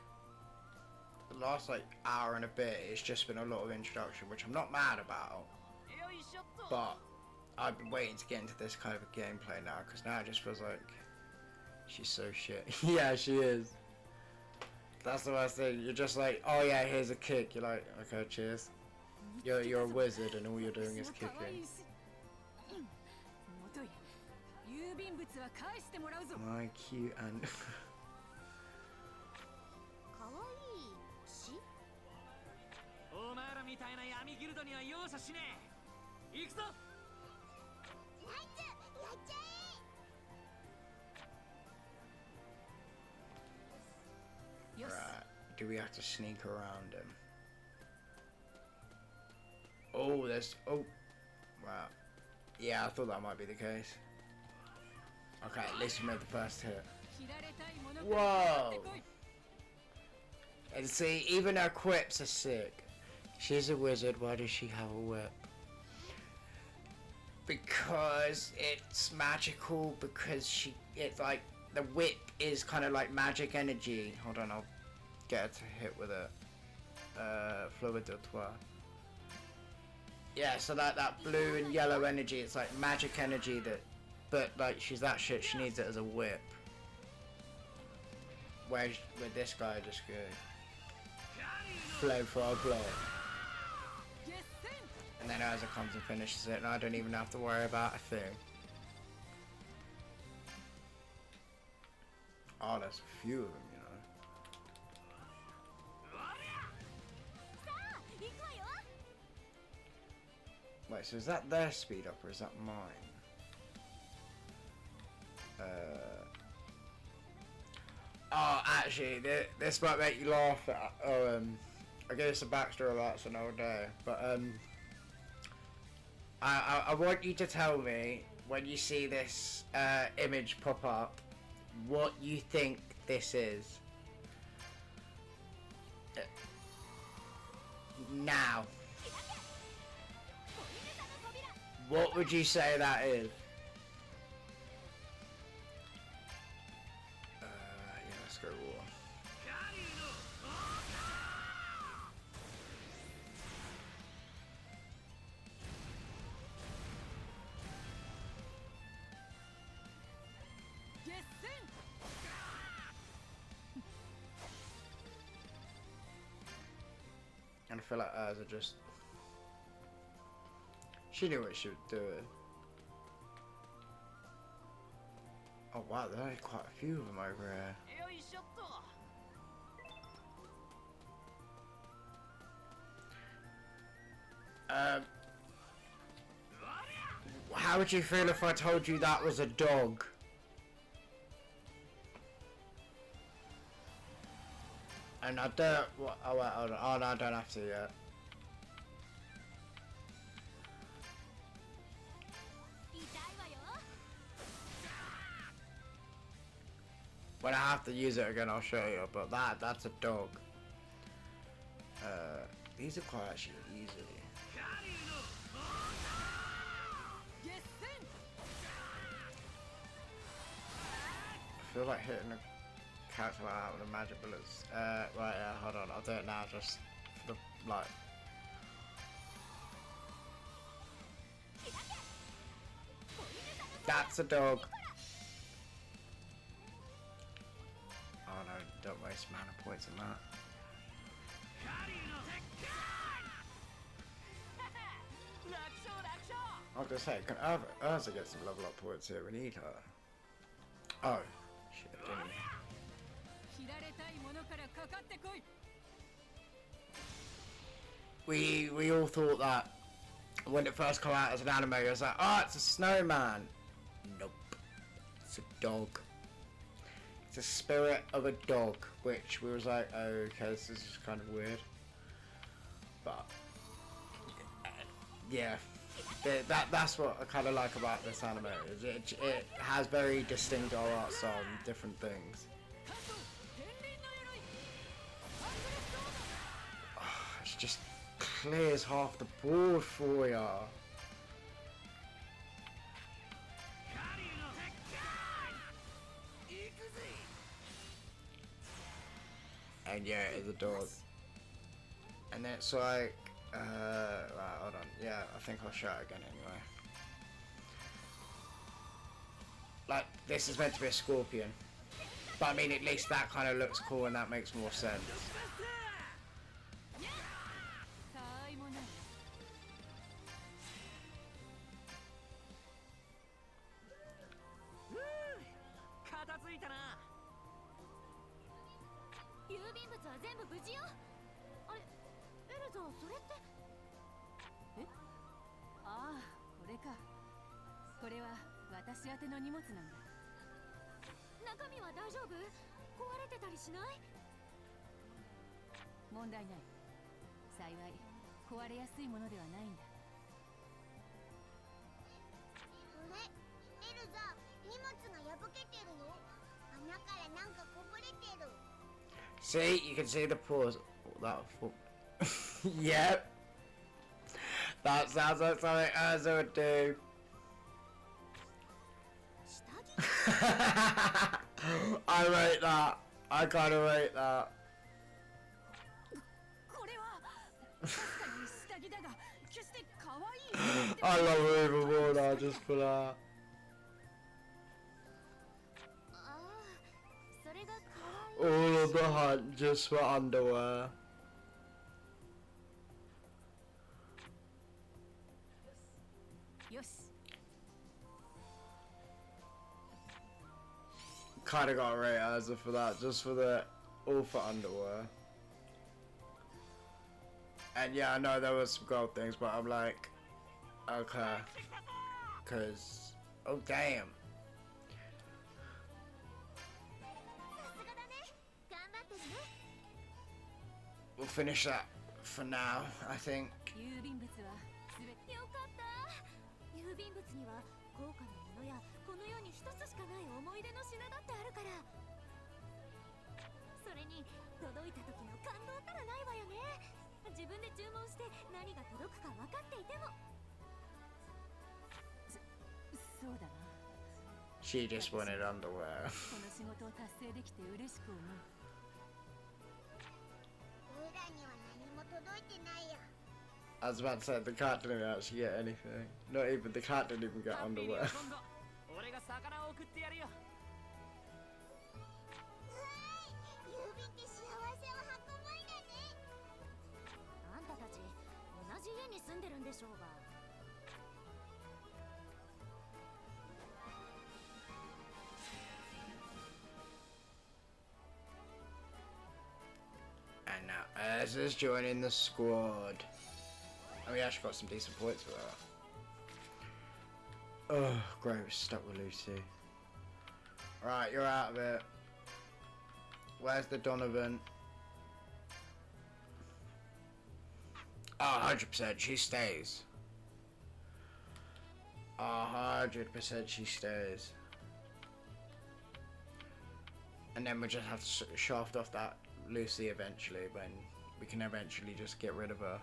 the last like hour and a bit it's just been a lot of introduction, which I'm not mad about, but I've been waiting to get into this kind of a gameplay now, because now it just feels like she's so shit. Yeah, she is. That's the worst thing. You're just like, oh yeah, here's a kick. You're like, okay, cheers. You're a wizard and all you're doing is kicking. My cute and right, do we have to sneak around him? Oh, there's... Oh, wow. Yeah, I thought that might be the case. Okay, at least we made the first hit. Whoa! And see, even her quips are sick. She's a wizard, why does she have a whip? Because it's magical, because it's like, the whip is kind of like magic energy. Hold on, I'll get her to hit with it. Fluid de toi. Yeah, so that blue and yellow energy, it's like magic energy that, but like she's that shit, she needs it as a whip. Whereas with this guy, just go flow for a blow. And then Urza comes and finishes it, and I don't even have to worry about a thing. Oh, there's a few of them, you know. さあ行くわよ。 Wait, so is that their speed up or is that mine? Oh, actually, this might make you laugh. I guess the backstory of that's another day. But I want you to tell me when you see this image pop up, what you think this is. Now. What would you say that is? Yeah, let's go war. And I feel like Urza just... She knew what she was doing. Oh wow, there are quite a few of them over here. How would you feel if I told you that was a dog? And I don't... What, oh wait, hold on. Oh no, I don't have to yet. When I have to use it again, I'll show you. But that's a dog. These are quite actually easy. I feel like hitting a character like that with a magic bullets. Right, yeah, hold on. I'll do it now, just for the like. That's a dog. Oh no, don't waste mana points on that. I was gonna say, can Urza get some level up points here? We need her. Oh, shit, didn't we? We all thought that when it first came out as an anime, it was like, oh, it's a snowman. Nope, it's a dog. It's a spirit of a dog, which we was like, oh, okay, this is kind of weird. But yeah, that's what I kind of like about this anime. Is it has very distinct arts on different things. Oh, it just clears half the board for ya. And yeah, it's a dog. And then it's like, right, hold on. Yeah, I think I'll show it again anyway. Like, this is meant to be a scorpion. But I mean, at least that kind of looks cool and that makes more sense. See, you can see the pause. That yep. That sounds like something Urza would do. I rate that. I kind of rate that. I love her even more now just for that. All of the hunt just for underwear. よし。 Kind of got a rate Azza for that, just for the all for underwear. And yeah, I know there was some gold things, but I'm like, okay, cause oh damn. さすがだね。頑張ってるね。 We'll finish that for now, I think. 郵便物はすべて。よかった。郵便物には高価なものやこの世に一つしかない思い出の品だってあるから。それに届いた時の感動ったらないわよね。自分で注文して何が届くか分かっていても。そうだな。 She just wanted underwear. この仕事を達成できて嬉しく思う。裏には何も届いてないよ。 I was about to say the cat didn't actually get anything. Not even the cat didn't even get underwear. 俺が魚を送ってやるよ。郵便って幸せを運ぶんだね。あんたたち同じ家に住んでるんでしょうが。 And now Ez is joining the squad. And we actually got some decent points for that. Oh, great, we're stuck with Lucy. Right, you're out of it. Where's the Donovan? Oh, 100% she stays. 100% she stays. And then we just have to shaft off that Lucy eventually, when we can eventually just get rid of her.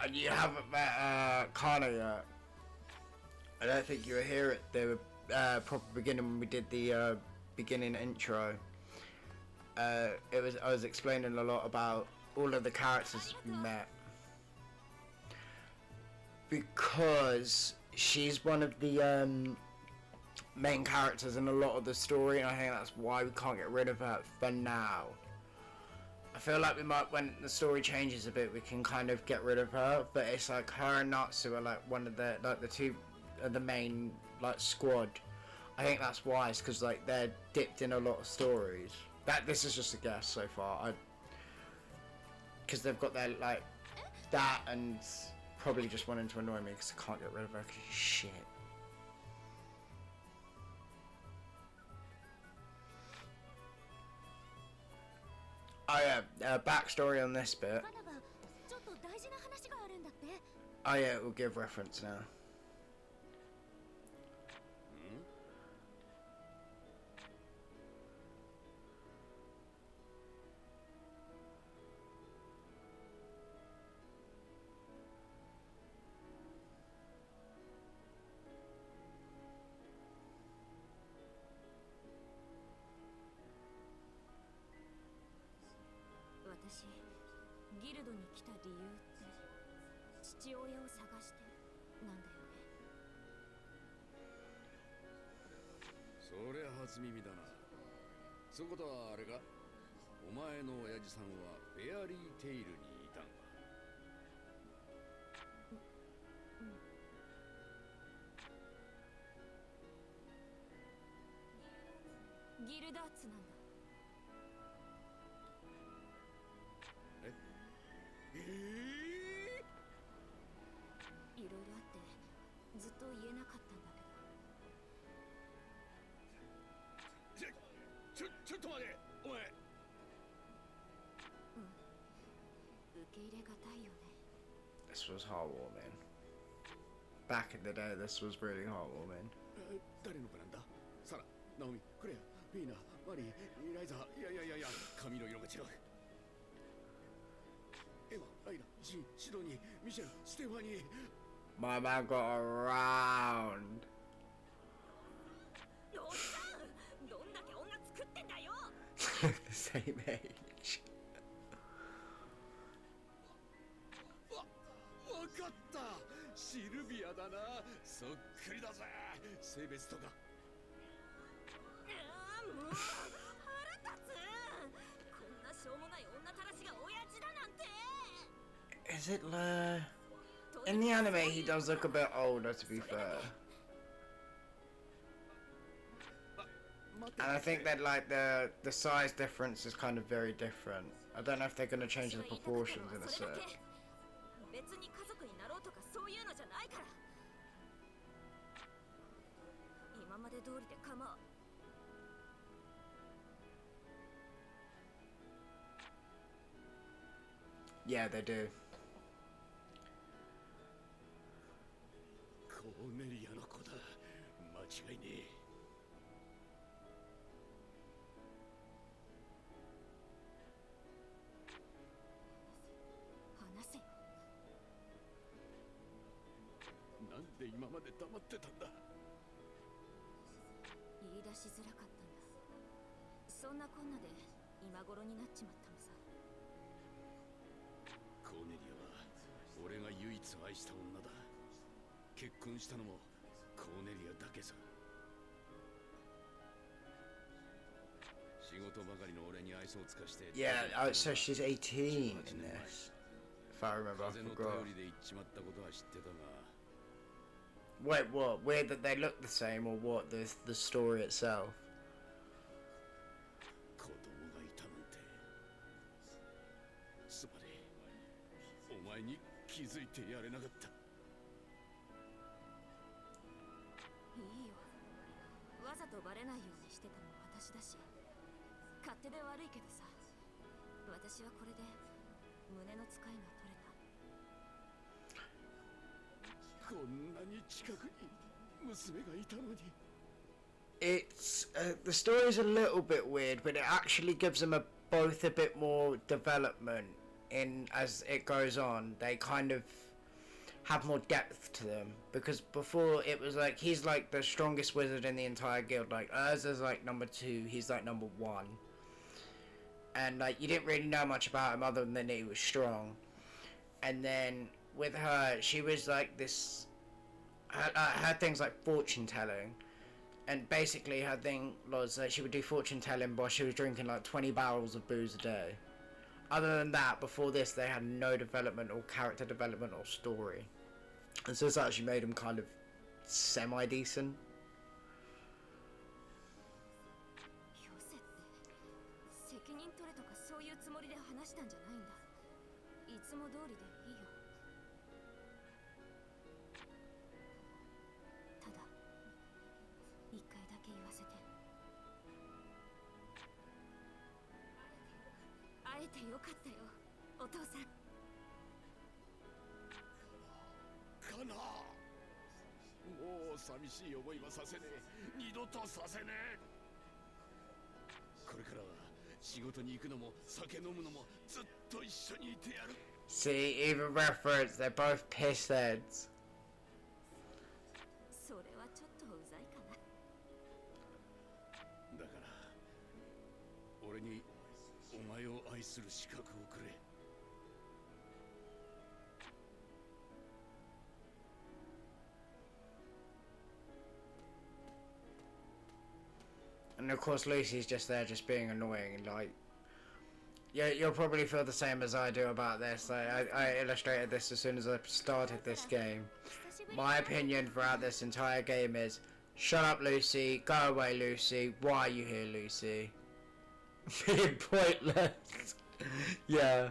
And you haven't met Kana yet. I don't think you were here at the proper beginning when we did the beginning intro. I was explaining a lot about all of the characters we met, because she's one of the main characters in a lot of the story, and I think that's why we can't get rid of her for now. I feel like we might, when the story changes a bit, we can kind of get rid of her, but it's like her and Natsu are like one of the, like the two of the main like squad. I think that's why, it's because like they're dipped in a lot of stories. This is just a guess so far, because they've got their like that, and probably just wanting to annoy me because I can't get rid of her because she's shit. Oh yeah, backstory on this bit. カナがちょっと大事な話があるんだって。 Oh yeah, we'll give reference now. "私ギルドに来た理由って父親を探してなんだよね。そりゃ初耳だな。そういうことはあれか、お前の親父さんはフェアリーテイルにいたんだ。ギルダーツなんだ。いろいろあってずっと言えなかったんだけど。ちょっと待て、お前。受け入れがたいよね。 This was heartwarming. Back in the day, this was really heartwarming. 誰の子なんだ？サラ、ナオミ、クレア、フィーナ、マリー、イライザ、いや、髪の色が違う。エマ、ライナ、ジン、シドニー、ミシェル、ステファニー。 My man got around. おっさん、どんだけ女作ってんだよ。 The same age. わかった。シルビアだな。そっくりだぜ。性別とか。もう腹立つ。こん Is it in the anime he does look a bit older, to be fair. And I think that like the size difference is kind of very different. I don't know if they're going to change the proportions in a set. 別に家族になろうとかそういうのじゃないから。今まで通りで構わ。Yeah, they do. コーネリアの子だ。間違いねえ。話せ。なんで今まで黙ってたんだ。言い出しづらかったんだ。そんなこんなで今頃になっちまったのさ。コーネリアは俺が唯一愛した女だ。結婚したのもコーネリアだけさ。仕事ばかりの俺に愛想を尽かして。Yeah, so she's 18 in this. If I remember, I 風の forgot. 頼りで言っちまったことは知ってたが。Wait, what? Weird that they look the same, or what? The story itself. 子供がいたなんて。つまりお前に気づいてやれなかった。いいよ。わざとバレないようにしてたのは私だし。勝手で悪いけどさ。私はこれで胸の使いが取れた。こんなに近くに娘がいたのに。It's the story's a little bit weird, but it actually gives them both a bit more development in as it goes on. They kind of have more depth to them, because before it was like he's like the strongest wizard in the entire guild. Like Urza's like number 2, he's like number 1, and like you didn't really know much about him other than he was strong. And then with her, she was like this. Her things like fortune telling. And basically her thing was that she would do fortune telling while she was drinking like 20 barrels of booze a day. Other than that, before this they had no development or character development or story. And so it's actually made them kind of semi-decent. よせって責任取れとかそういうつもりで話したんじゃないんだ。いつも通りでいいよ。ただ一回だけ言わせて。会えてよかったよ、お父さん。かな。もう寂しい思いはさせねえ。二度とさせねえ。これからは仕事に行くのも酒飲むのもずっと一緒にいてやる。 See, even reference, they're both piss heads. それはちょっとうざいかな。だから俺にお前を愛する資格をくれ。 And of course Lucy's just there just being annoying. Like, yeah, you'll probably feel the same as I do about this. Like, I illustrated this as soon as I started this game. My opinion throughout this entire game is, shut up Lucy, go away Lucy, why are you here Lucy? Being pointless. Yeah.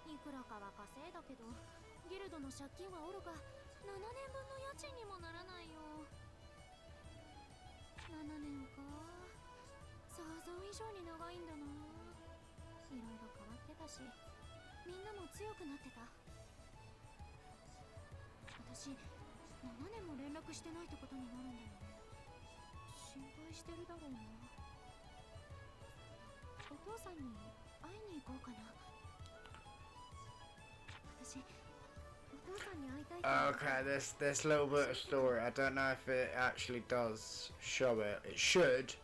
いくらかは稼いだけど、ギルドの借金はおろか7年分の家賃にもならないよ。7年か、想像以上に長いんだな。いろいろ変わってたし、みんなも強くなってた。私、7年も連絡してないってことになるんだよね。心配してるだろうな。お父さんに会いに行こうかな。私、お父さんに会いたいと思って Okay, this little bit of story. I don't know if it actually does show it. It should.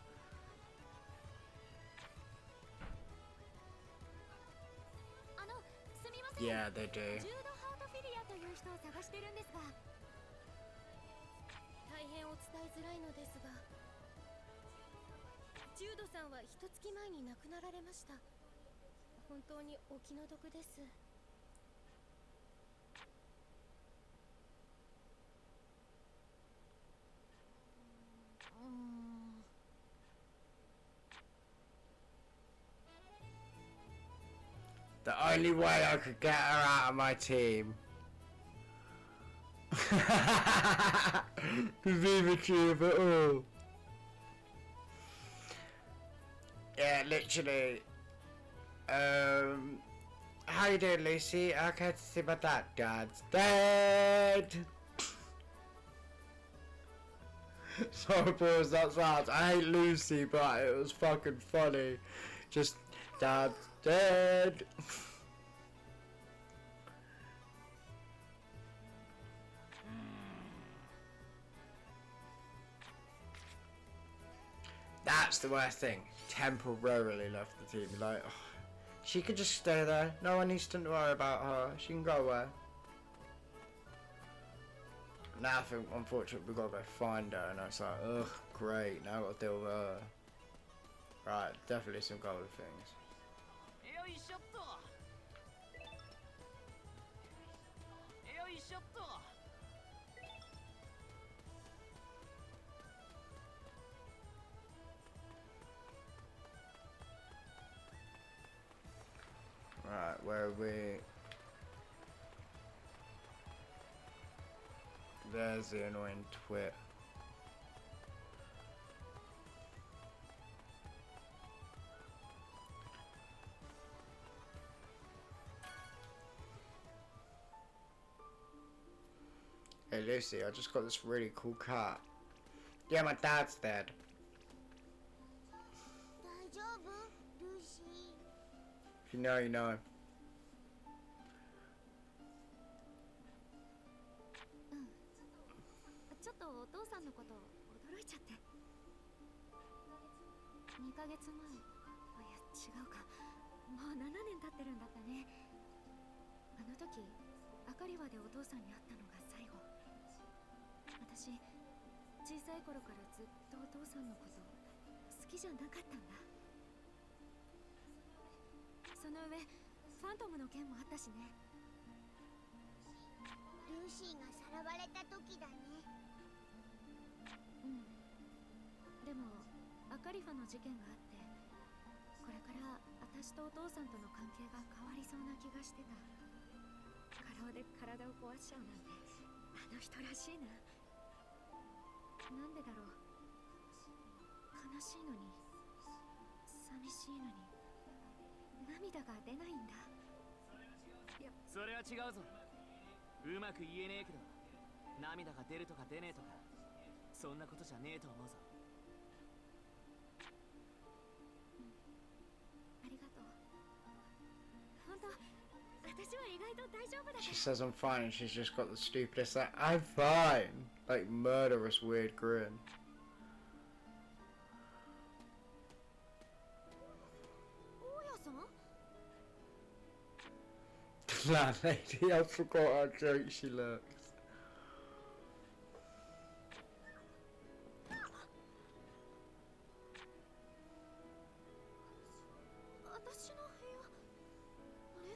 すみません Yeah, they do. ジュード・ハートフィリアという人を探してるんですが大変お伝えづらいのですがジュードさんは一月前に亡くなられました本当にお気の毒です The only way I could get her out of my team. Viva Tube at all. Yeah, literally. How you doing, Lucy? Okay to see my dad. Dad's dead. Sorry, boys, that sounds. I hate Lucy, but it was fucking funny. Just Dad's dead. That's the worst thing. Temporarily left the team. Like, oh, she could just stay there. No one needs to worry about her. She can go away. Now I think, unfortunately, we've got to go find her, and it's like, ugh, great. Now I've got to deal with her. Right, definitely some golden things. よいしょっとよいしょっと Right, where are we? There's the annoying twit. Hey Lucy, I just got this really cool car. Yeah, my dad's dead. 大丈夫ルーシー If you know, you know. ちょっとお父さんのこと驚いちゃって2ヶ月前いや違うかもう7年経ってるんだったねあの時アカリバでお父さんに会ったのが最後私小さい頃からずっとお父さんのこと好きじゃなかったんだその上ファントムの件もあったしねルーシーがさらわれた時だねうんでもアカリファの事件があってこれから私とお父さんとの関係が変わりそうな気がしてた過労で体を壊しちゃうなんてあの人らしいななんでだろう悲しいのに寂しいのに涙が出ないんだいやそれは違うぞうまく言えねえけど涙が出るとか出ねえとかそんなことじゃねえと思うぞありがとう本当私は意外と大丈夫だから She says I'm fine and she's just got the stupidest like, I'm fine. Like murderous weird grin. 大家さん Landlady, I forgot how drunk she looks. 私の部屋あれ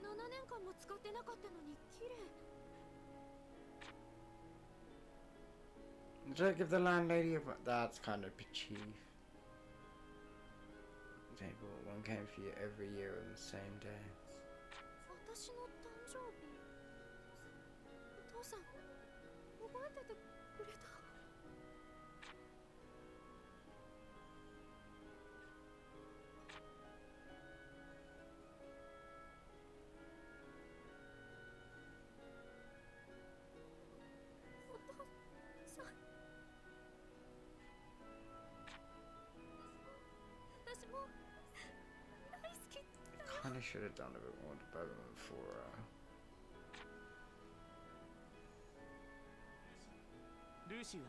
7年間も使ってなかったのに綺麗 Don't give the landlady a... That's kind of cheap. They bought one came for you every year on the same day. 私の誕生日お父さん覚えててくれたお父さん私も大好きだよ Kinda should have done a bit more development for しは。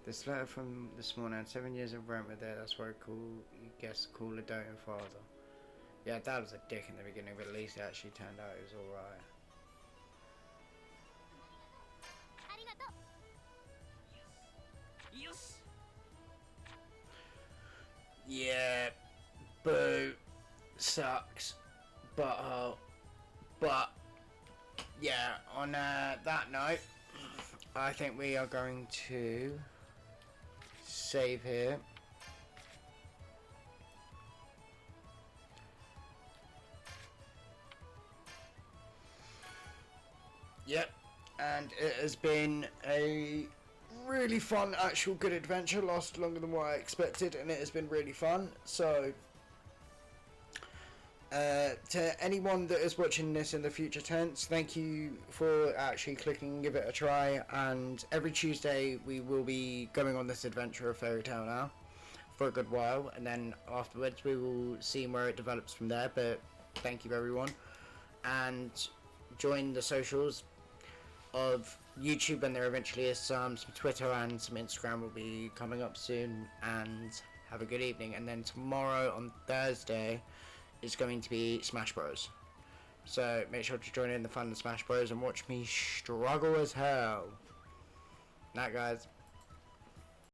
This letter from this morning had 7 years of rent with it. That's why I guess call a doting father. Yeah, Dad was a dick in the beginning, but at least it actually turned out it was alright. ありがとう。よし。 Yeah, boo, sucks, butthole. But yeah, on that note, I think we are going to save here. Yep, and it has been a really fun, actual good adventure. Lasted longer than what I expected, and it has been really fun. So, to anyone that is watching this in the future tense, thank you for actually clicking and give it a try. And every Tuesday we will be going on this adventure of Fairy Tail now for a good while, and then afterwards we will see where it develops from there. But thank you everyone, and join the socials of YouTube when there eventually is some Twitter and some Instagram will be coming up soon. And have a good evening. And then tomorrow on Thursday is going to be Smash Bros. So make sure to join in the fun of Smash Bros and watch me struggle as hell. Night guys.